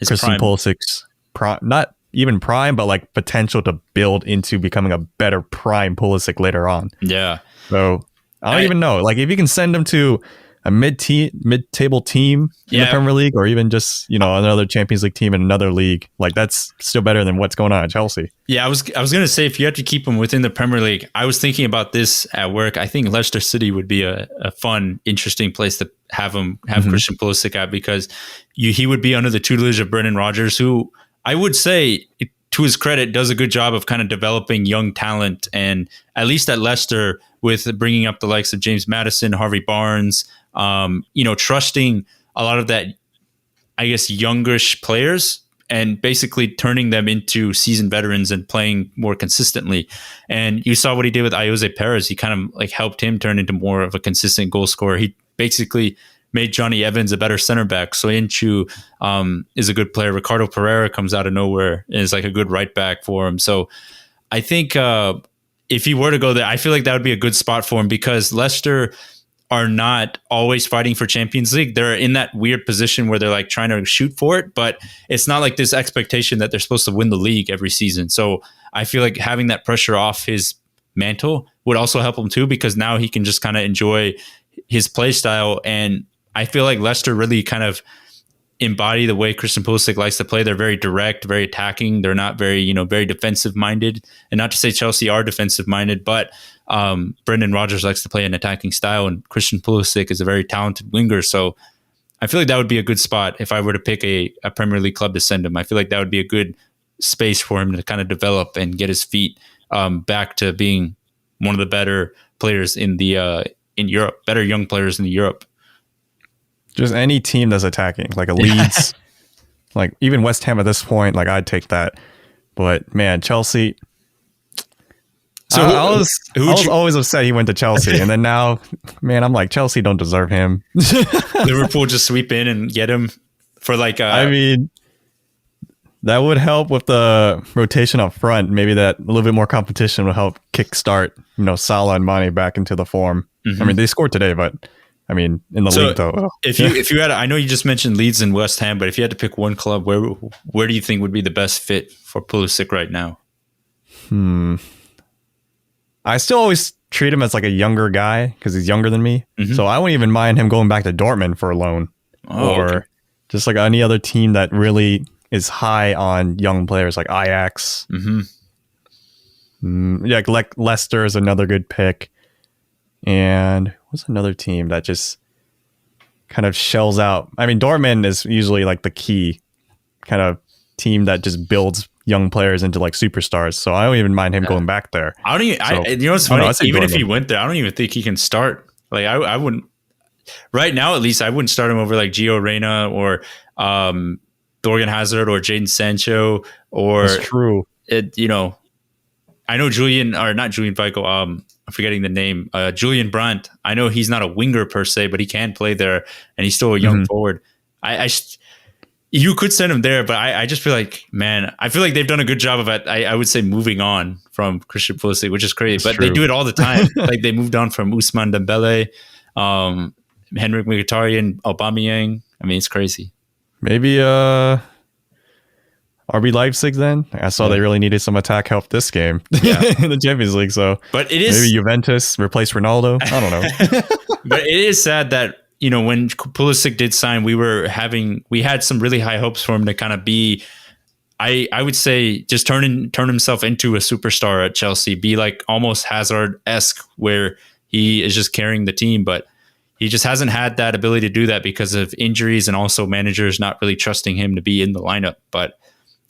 Christian Pulisic's prime, not even prime, but like potential to build into becoming a better prime Pulisic later on. Yeah. So I don't even know. Like, if you can send him to a mid-table team in the Premier League, or even just, you know, another Champions League team in another league, like, that's still better than what's going on at Chelsea. Yeah, I was gonna say, if you had to keep him within the Premier League, I was thinking about this at work. I think Leicester City would be a fun, interesting place to have Christian Pulisic at, because he would be under the tutelage of Brendan Rodgers, who I would say, to his credit, does a good job of kind of developing young talent, and at least at Leicester, with bringing up the likes of James Maddison, Harvey Barnes, trusting a lot of that, I guess, youngish players, and basically turning them into seasoned veterans and playing more consistently. And you saw what he did with Ayoze Perez. He kind of like helped him turn into more of a consistent goal scorer. He basically made Johnny Evans a better center back. So Inchu is a good player. Ricardo Pereira comes out of nowhere and is like a good right back for him. So I think if he were to go there, I feel like that would be a good spot for him, because Leicester are not always fighting for Champions League. They're in that weird position where they're like trying to shoot for it, but it's not like this expectation that they're supposed to win the league every season. So I feel like having that pressure off his mantle would also help him too, because now he can just kind of enjoy his play style. And I feel like Leicester really kind of embody the way Christian Pulisic likes to play. They're very direct, very attacking. They're not very, very defensive minded. And not to say Chelsea are defensive minded, but Brendan Rodgers likes to play an attacking style, and Christian Pulisic is a very talented winger. So I feel like that would be a good spot if I were to pick a Premier League club to send him. I feel like that would be a good space for him to kind of develop and get his feet back to being one of the better players in Europe, better young players in Europe. Just any team that's attacking, like a Leeds, like even West Ham at this point, like I'd take that. But man, Chelsea. So I was always upset he went to Chelsea, and then now, man, I'm like, Chelsea don't deserve him. Liverpool just sweep in and get him for like. I mean, that would help with the rotation up front. Maybe that a little bit more competition will help kickstart, Salah and Mane back into the form. Mm-hmm. I mean, they scored today, but. I mean, in the league though. If you had, I know you just mentioned Leeds and West Ham, but if you had to pick one club, where do you think would be the best fit for Pulisic right now? I still always treat him as like a younger guy because he's younger than me. Mm-hmm. So I wouldn't even mind him going back to Dortmund for a loan, or just like any other team that really is high on young players, like Ajax. Mm-hmm. Like Leicester is another good pick. And what's another team that just kind of shells out? I mean, Dortmund is usually like the key kind of team that just builds young players into like superstars. So I don't even mind him going back there. I don't even. What's funny? Even if he went there, I don't even think he can start. Like I wouldn't. Right now, at least, I wouldn't start him over like Gio Reyna or Thorgan Hazard or Jadon Sancho or. That's true. I know not Julian Weigl. I'm forgetting the name. Julian Brandt. I know he's not a winger per se, but he can play there, and he's still a young forward. You could send him there, but I just feel like, man, I feel like they've done a good job of it. I would say moving on from Christian Pulisic, which is crazy, but they do it all the time. Like they moved on from Ousmane Dembele, Henrik Mkhitaryan, Aubameyang. I mean, it's crazy. Maybe RB Leipzig then? I saw they really needed some attack help this game in the Champions League. So but it is, maybe Juventus replace Ronaldo. I don't know. But it is sad that, when Pulisic did sign, we had some really high hopes for him to kind of be, I would say, just turn himself into a superstar at Chelsea, be like almost Hazard-esque, where he is just carrying the team. But he just hasn't had that ability to do that because of injuries and also managers not really trusting him to be in the lineup. But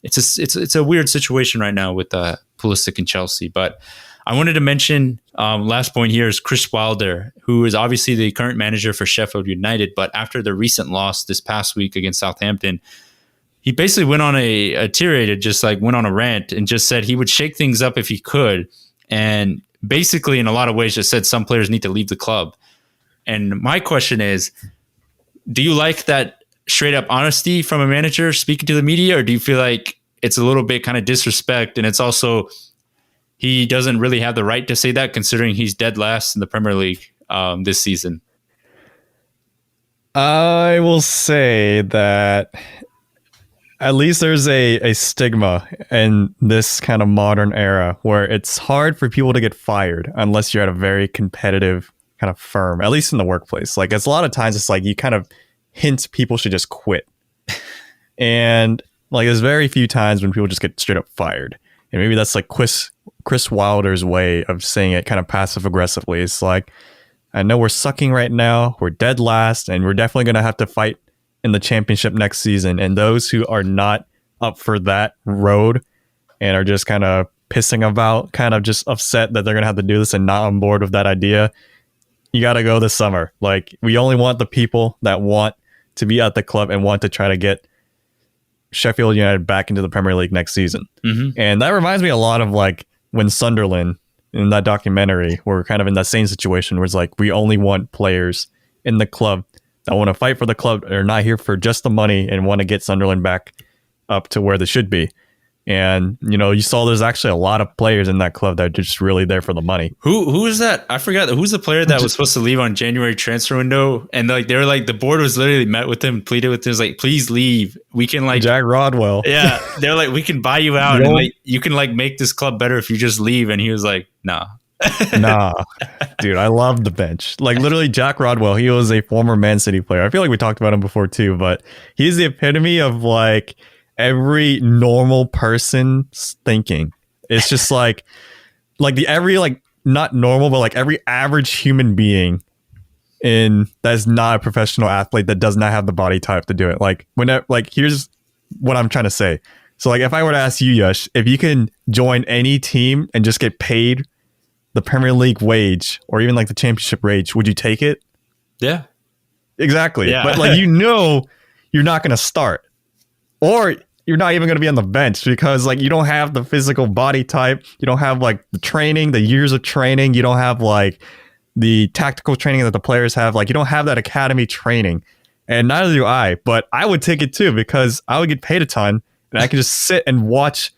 it's a weird situation right now with Pulisic and Chelsea. But I wanted to mention last point here is Chris Wilder, who is obviously the current manager for Sheffield United. But after the recent loss this past week against Southampton, he basically went on a tirade, just like went on a rant and just said he would shake things up if he could. And basically, in a lot of ways, just said some players need to leave the club. And my question is, do you like that straight up honesty from a manager speaking to the media, or do you feel like it's a little bit kind of disrespect? And it's also, he doesn't really have the right to say that considering he's dead last in the Premier League this season. I will say that at least there's a stigma in this kind of modern era where it's hard for people to get fired unless you're at a very competitive kind of firm, at least in the workplace. Like, it's a lot of times it's like you kind of hint people should just quit. And like, there's very few times when people just get straight up fired. And maybe that's like Chris Wilder's way of saying it kind of passive aggressively. It's like, I know we're sucking right now. We're dead last, and we're definitely going to have to fight in the championship next season. And those who are not up for that road and are just kind of pissing about, kind of just upset that they're going to have to do this and not on board with that idea, you got to go this summer. Like, we only want the people that want to be at the club and want to try to get Sheffield United back into the Premier League next season. Mm-hmm. And that reminds me a lot of like when Sunderland in that documentary were kind of in that same situation where it's like, we only want players in the club that want to fight for the club. They're not here for just the money and want to get Sunderland back up to where they should be. And, you know, you saw there's actually a lot of players in that club that are just really there for the money. Who is that? I forgot. Who's the player that was supposed to leave on January transfer window? And like, they were like, the board was literally met with him, pleaded with him, was like, please leave. We can like Jack Rodwell. Yeah. They're like, we can buy you out and like, you can like make this club better if you just leave. And he was like, nah. Nah, dude, I love the bench. Like, literally, Jack Rodwell, he was a former Man City player. I feel like we talked about him before too, but he's the epitome of like every normal person's thinking. It's just like every like not normal, but like every average human being that's not a professional athlete, that does not have the body type to do it. Like, here's what I'm trying to say. So like, if I were to ask you, Yash, if you can join any team and just get paid the Premier League wage or even like the championship wage, would you take it? Yeah, exactly. Yeah. But like, you know, you're not going to start, or you're not even going to be on the bench because like you don't have the physical body type. You don't have like the training, the years of training. You don't have like the tactical training that the players have. Like, you don't have that academy training, and neither do I. But I would take it too because I would get paid a ton and I could just sit and watch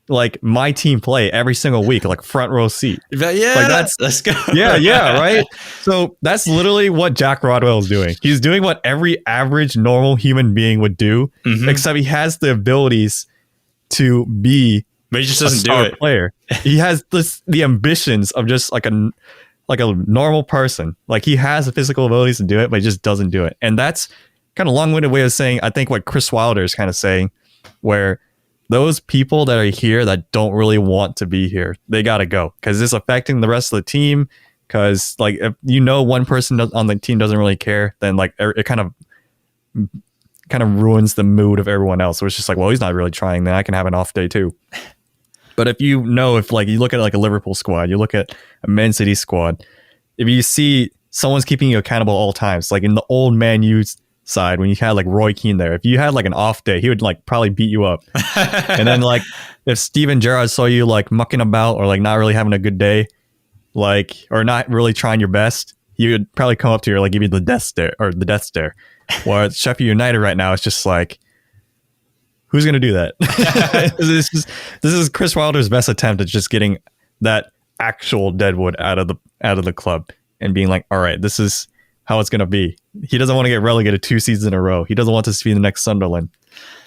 like my team play every single week, like front row seat. Yeah, like let's go. Yeah, right. So that's literally what Jack Rodwell is doing. He's doing what every average normal human being would do, except he has the abilities to be, but he just doesn't do it. Player. He has the ambitions of just like a normal person. Like, he has the physical abilities to do it, but he just doesn't do it. And that's kind of long-winded way of saying, I think, what Chris Wilder is kind of saying, where those people that are here that don't really want to be here, they got to go because it's affecting the rest of the team. Because like, if you know one person on the team doesn't really care, then like it kind of ruins the mood of everyone else. So it's just like, well, he's not really trying, then I can have an off day too. But if you like, you look at like a Liverpool squad, you look at a Man City squad, if you see someone's keeping you accountable all times, like in the old Man U side, when you had like Roy Keane there, if you had like an off day, he would like probably beat you up. And then like if Steven Gerrard saw you like mucking about or like not really having a good day, like, or not really trying your best, he would probably come up to you or like give you the death stare. While at Sheffield United right now, it's just like, who's gonna do that? This is Chris Wilder's best attempt at just getting that actual deadwood out of the club and being like, all right, this is how it's gonna be. He doesn't want to get relegated 2 seasons in a row. He doesn't want this to be the next Sunderland.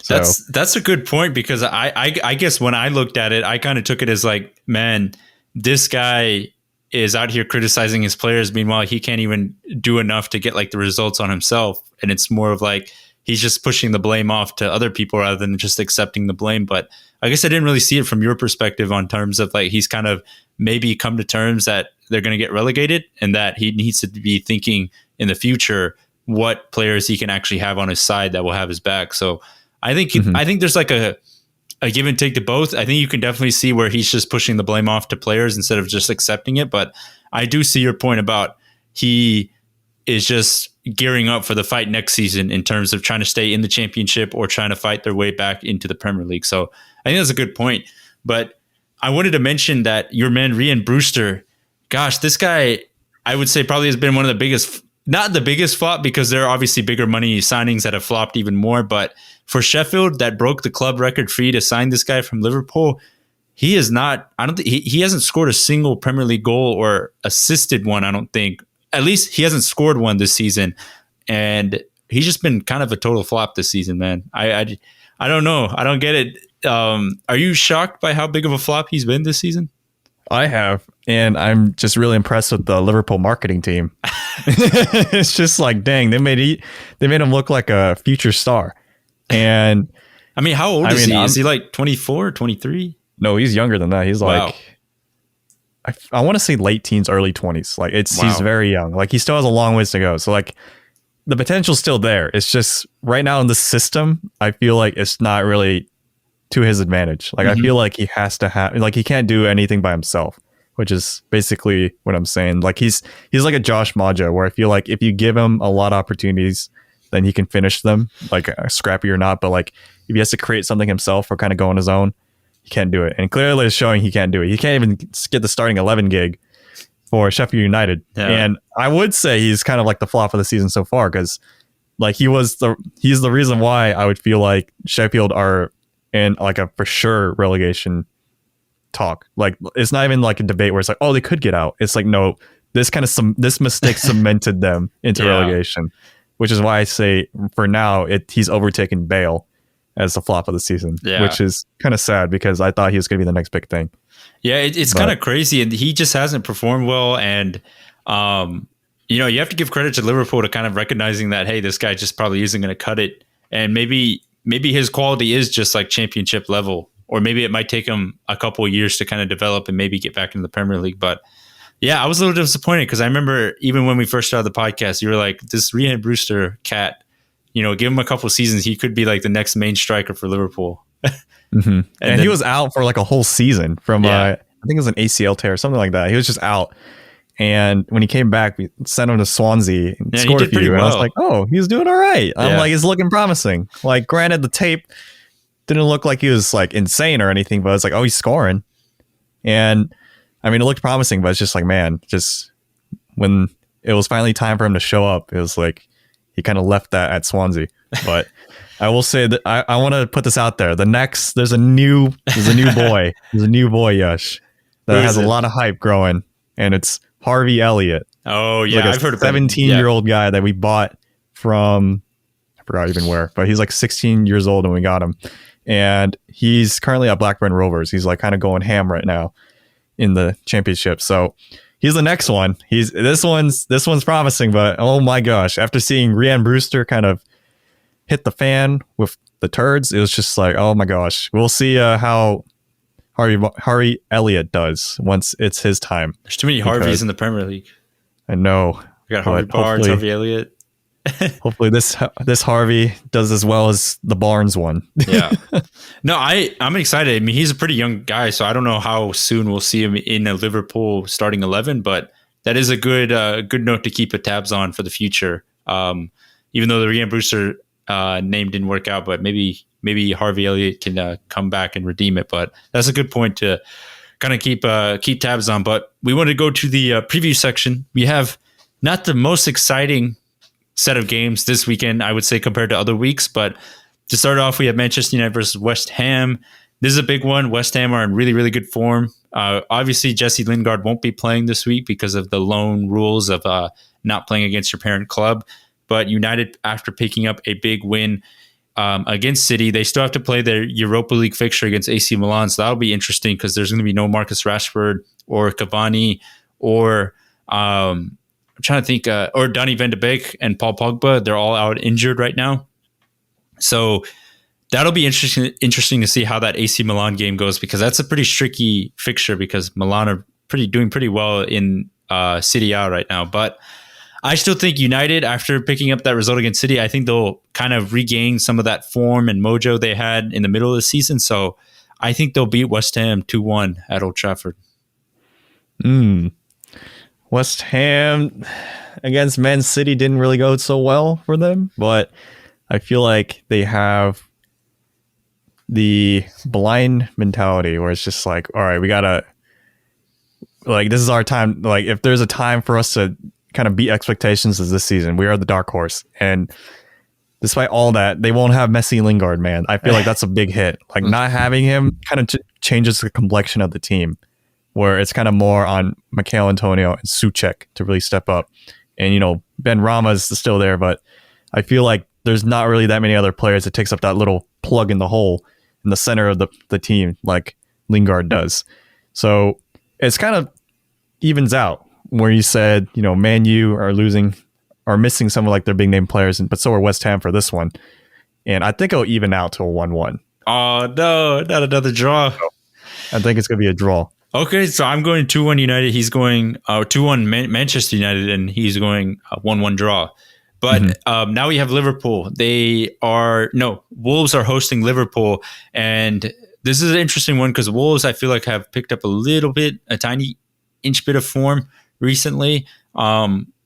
So that's a good point, because I guess when I looked at it, I kind of took it as like, man, this guy is out here criticizing his players. Meanwhile, he can't even do enough to get like the results on himself. And it's more of like, he's just pushing the blame off to other people rather than just accepting the blame. But I guess I didn't really see it from your perspective on terms of like, he's kind of maybe come to terms that they're going to get relegated and that he needs to be thinking in the future what players he can actually have on his side that will have his back. So I think I think there's like a a give and take to both. I think you can definitely see where he's just pushing the blame off to players instead of just accepting it. But I do see your point about he is just gearing up for the fight next season in terms of trying to stay in the championship or trying to fight their way back into the Premier League. So I think that's a good point. But I wanted to mention that your man, Rhian Brewster, gosh, this guy, I would say probably has been one of the biggest, not the biggest flop because there are obviously bigger money signings that have flopped even more. But for Sheffield, that broke the club record fee to sign this guy from Liverpool. He is not, I don't think, he hasn't scored a single Premier League goal or assisted one, I don't think. At least he hasn't scored one this season. And he's just been kind of a total flop this season, man. I don't know. I don't get it. Are you shocked by how big of a flop he's been this season? I have, and I'm just really impressed with the Liverpool marketing team. It's just like, dang, they made him look like a future star. And I mean, how old is he? Is he like 24, 23? No, he's younger than that. He's like, I want to say late teens, early 20s. Like he's very young. Like he still has a long ways to go. So like the potential's still there. It's just right now in the system, I feel like it's not really to his advantage. Like I feel like he has to have, like he can't do anything by himself, which is basically what I'm saying. Like he's like a Josh Maja, where I feel like if you give him a lot of opportunities, then he can finish them, like scrappy or not. But like if he has to create something himself or kind of go on his own, he can't do it. And clearly it's showing he can't do it. He can't even get the starting 11 gig for Sheffield United. Yeah. And I would say he's kind of like the flop of the season so far, because like he's the reason why I would feel like Sheffield are in like a for sure relegation talk. Like it's not even like a debate where it's like, oh, they could get out. It's like, no, this mistake cemented them into relegation, which is why I say for now he's overtaken Bale as the flop of the season, which is kind of sad because I thought he was going to be the next big thing. Yeah, it's kind of crazy, and he just hasn't performed well. And you have to give credit to Liverpool to kind of recognizing that, hey, this guy just probably isn't going to cut it, and maybe his quality is just like championship level, or maybe it might take him a couple of years to kind of develop and maybe get back into the Premier League. But yeah, I was a little disappointed because I remember even when we first started the podcast, you were like, this Rhian Brewster cat, give him a couple of seasons, he could be like the next main striker for Liverpool. And then, he was out for like a whole season from I think it was an ACL tear or something like that. He was just out. And when he came back, we sent him to Swansea and scored a few. And I was like, oh, he's doing all right. I'm like, it's looking promising. Like, granted, the tape didn't look like he was like insane or anything, but it's like, oh, he's scoring. And I mean, it looked promising, but it's just like, man, just when it was finally time for him to show up, it was like he kind of left that at Swansea. But I will say that I want to put this out there. There's a new boy. There's a new boy, Yash, that has a lot of hype growing, and it's Harvey Elliott. Oh yeah, like I've heard of 17-year-old guy that we bought from, I forgot even where, but he's like 16 years old when we got him, and he's currently at Blackburn Rovers. He's like kind of going ham right now in the championship. So he's the next one. This one's promising, but oh my gosh, after seeing Rhian Brewster kind of hit the fan with the turds, it was just like, oh my gosh, we'll see how Harvey Elliott does once it's his time. There's too many Harveys in the Premier League. I know. We got Harvey Barnes, Harvey Elliott. Hopefully this Harvey does as well as the Barnes one. Yeah. No, I'm excited. I mean, he's a pretty young guy, so I don't know how soon we'll see him in a Liverpool starting 11, but that is a good note to keep tabs on for the future. Even though the Rhian Brewster name didn't work out, but maybe Harvey Elliott can come back and redeem it. But that's a good point to kind of keep tabs on. But we want to go to the preview section. We have not the most exciting set of games this weekend, I would say, compared to other weeks. But to start off, we have Manchester United versus West Ham. This is a big one. West Ham are in really, really good form. Obviously, Jesse Lingard won't be playing this week because of the loan rules of not playing against your parent club. But United, after picking up a big win against City, they still have to play their Europa League fixture against AC Milan. So that'll be interesting because there's going to be no Marcus Rashford or Cavani or I'm trying to think, or Donny van de Beek and Paul Pogba. They're all out injured right now. So that'll be interesting to see how that AC Milan game goes, because that's a pretty tricky fixture because Milan are doing pretty well in Serie A right now. But I still think United, after picking up that result against City, I think they'll kind of regain some of that form and mojo they had in the middle of the season. So I think they'll beat West Ham 2-1 at Old Trafford. West Ham against Man City didn't really go so well for them, but I feel like they have the blind mentality where it's just like, all right, we gotta, like, this is our time. Like, if there's a time for us to kind of beat expectations is this season, we are the dark horse. And despite all that, they won't have Messi and Lingard, man. I feel like that's a big hit. Like, not having him kind of changes the complexion of the team, where it's kind of more on Mikel Antonio and Souček to really step up. And, you know, Ben Rama's still there, but I feel like there's not really that many other players that takes up that little plug in the hole in the center of the team like Lingard does. So it's kind of evens out where you said, you know, Man U are missing some of like their big name players, but so are West Ham for this one. And I think it'll even out to a 1-1. Oh, no, not another draw. I think it's going to be a draw. Okay, so I'm going 2-1 United. He's going 2-1 Manchester United, and he's going 1-1 draw. But now we have Liverpool. Wolves are hosting Liverpool. And this is an interesting one because Wolves, I feel like, have picked up a tiny inch bit of form recently.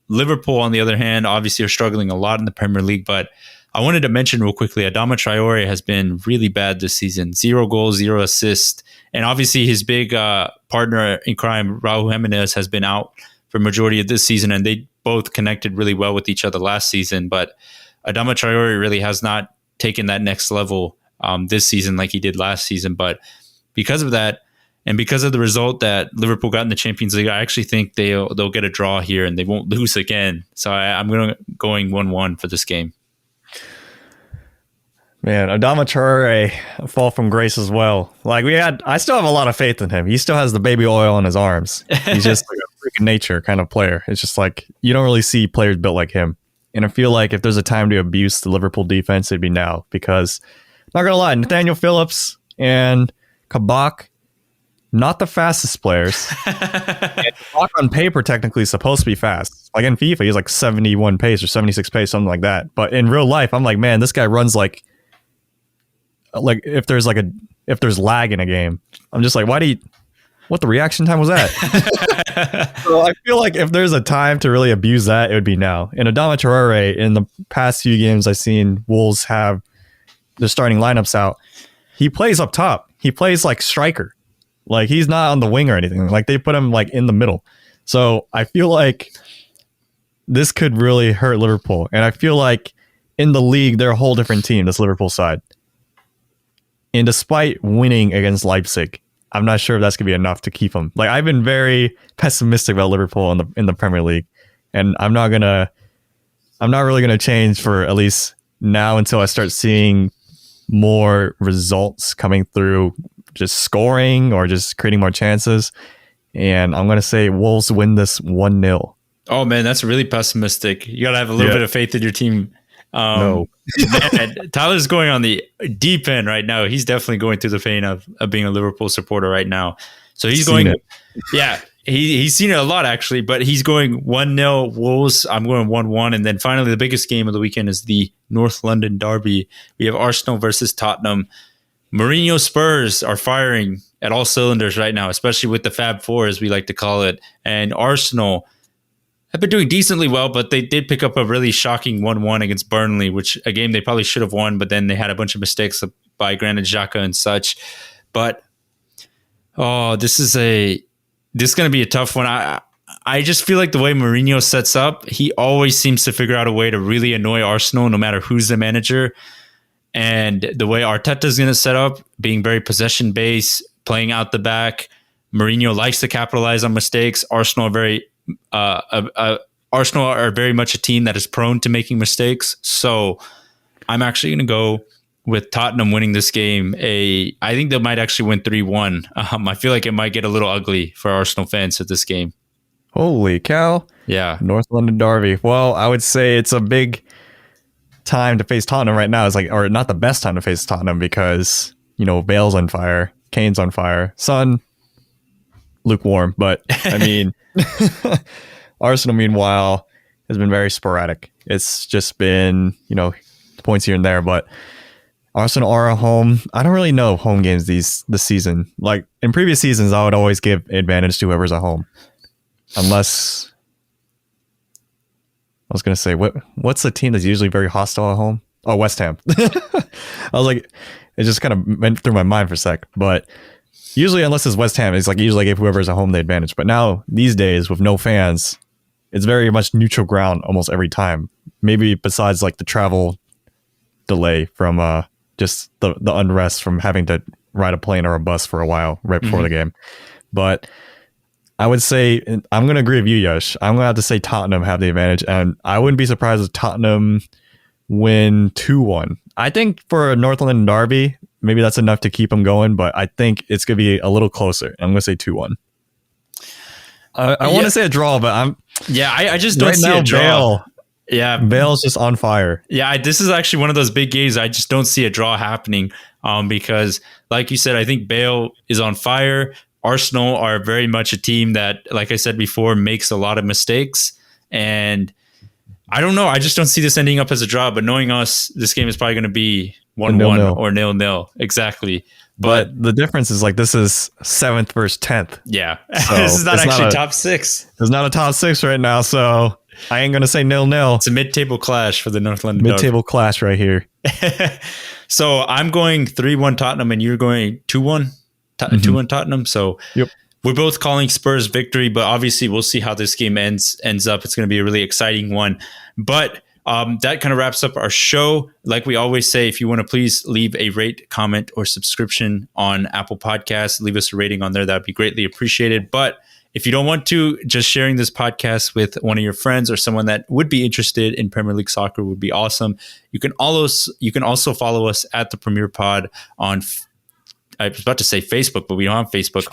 Liverpool, on the other hand, obviously are struggling a lot in the Premier League. But I wanted to mention real quickly, Adama Traore has been really bad this season. 0 goals, 0 assists. And obviously his big partner in crime, Raul Jimenez, has been out for majority of this season, and they both connected really well with each other last season. But Adama Traore really has not taken that next level this season like he did last season. But because of that, and because of the result that Liverpool got in the Champions League, I actually think they'll get a draw here and they won't lose again. So I'm going 1-1 for this game. Man, Adama Traore, a fall from grace as well. Like I still have a lot of faith in him. He still has the baby oil in his arms. He's just like a freaking nature kind of player. It's just like, you don't really see players built like him. And I feel like if there's a time to abuse the Liverpool defense, it'd be now. Because, not going to lie, Nathaniel Phillips and Kabak, not the fastest players. Kabak on paper technically is supposed to be fast. Like in FIFA, he's like 71 pace or 76 pace, something like that. But in real life, I'm like, man, this guy runs like if there's lag in a game, I'm just like, what the reaction time was that? So I feel like if there's a time to really abuse that, it would be now. And Adama Traore, in the past few games I've seen Wolves have their starting lineups out, he plays up top. He plays like striker. Like, he's not on the wing or anything. Like, they put him like in the middle. So I feel like this could really hurt Liverpool. And I feel like in the league, they're a whole different team, this Liverpool side. And despite winning against Leipzig, I'm not sure if that's going to be enough to keep them. Like, I've been very pessimistic about Liverpool in the Premier League, and I'm not really gonna change for at least now until I start seeing more results coming through, just scoring or just creating more chances. And I'm gonna say Wolves win this 1-0. Oh man, that's really pessimistic. You gotta have a little bit of faith in your team. No. Man, Tyler's going on the deep end right now. He's definitely going through the pain of being a Liverpool supporter right now. So he's he's seen it a lot actually, but he's going 1-0 Wolves. I'm going 1-1. And then finally, the biggest game of the weekend is the North London derby. We have Arsenal versus Tottenham. Mourinho Spurs are firing at all cylinders right now, especially with the Fab Four, as we like to call it. And Arsenal have been doing decently well, but they did pick up a really shocking 1-1 against Burnley, which a game they probably should have won, but then they had a bunch of mistakes by Granit Xhaka and such. But this is going to be a tough one. I just feel like the way Mourinho sets up, he always seems to figure out a way to really annoy Arsenal, no matter who's the manager. And the way Arteta's going to set up, being very possession based, playing out the back, Mourinho likes to capitalize on mistakes. Arsenal are very much a team that is prone to making mistakes. So I'm actually going to go with Tottenham winning this game. I think they might actually win 3-1. I feel like it might get a little ugly for Arsenal fans at this game. Holy cow. Yeah. North London derby. Well, I would say it's a big time to face Tottenham right now. It's like, or not the best time to face Tottenham because, you know, Bale's on fire, Kane's on fire, Son, lukewarm. But I mean, Arsenal, meanwhile, has been very sporadic. It's just been, points here and there, but Arsenal are at home. I don't really know home games this season. Like in previous seasons, I would always give advantage to whoever's at home. Unless I was going to say, what's the team that's usually very hostile at home? Oh, West Ham. I was like, it just kind of went through my mind for a sec. But usually, unless it's West Ham, it's like usually I give whoever's at home the advantage. But now, these days, with no fans, it's very much neutral ground almost every time. Maybe besides like the travel delay from just the unrest from having to ride a plane or a bus for a while right before the game. But I would say, I'm going to agree with you, Yash. I'm going to have to say Tottenham have the advantage. And I wouldn't be surprised if Tottenham win 2-1. I think for a North London derby, maybe that's enough to keep them going. But I think it's going to be a little closer. I'm going to say 2-1. I want to say a draw, but I just don't see a draw. Bale's just on fire. Yeah, this is actually one of those big games. I just don't see a draw happening because, like you said, I think Bale is on fire. Arsenal are very much a team that, like I said before, makes a lot of mistakes. And I don't know. I just don't see this ending up as a draw. But knowing us, this game is probably going to be 1-1 or 0-0. Exactly. But the difference is like this is 7th versus 10th. Yeah. So this is not actually top 6. There's not a top 6 right now. So I ain't going to say 0-0. It's a mid-table clash for the North London Mid-table clash right here. So I'm going 3-1 Tottenham and you're going 2-1? 2-1 Tottenham. So we're both calling Spurs victory, but obviously we'll see how this game ends up. It's going to be a really exciting one. But that kind of wraps up our show. Like we always say, if you want to please leave a rate, comment, or subscription on Apple Podcasts, leave us a rating on there. That'd be greatly appreciated. But if you don't want to, just sharing this podcast with one of your friends or someone that would be interested in Premier League soccer would be awesome. You can also follow us at the Premier Pod on I was about to say Facebook, but we don't have Facebook.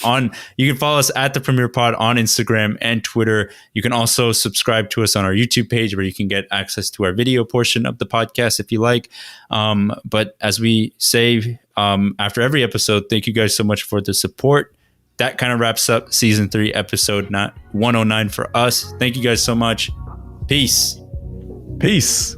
You can follow us at the Premier Pod on Instagram and Twitter. You can also subscribe to us on our YouTube page where you can get access to our video portion of the podcast if you like. But as we say after every episode, thank you guys so much for the support. That kind of wraps up season 3, episode 109 for us. Thank you guys so much. Peace. Peace.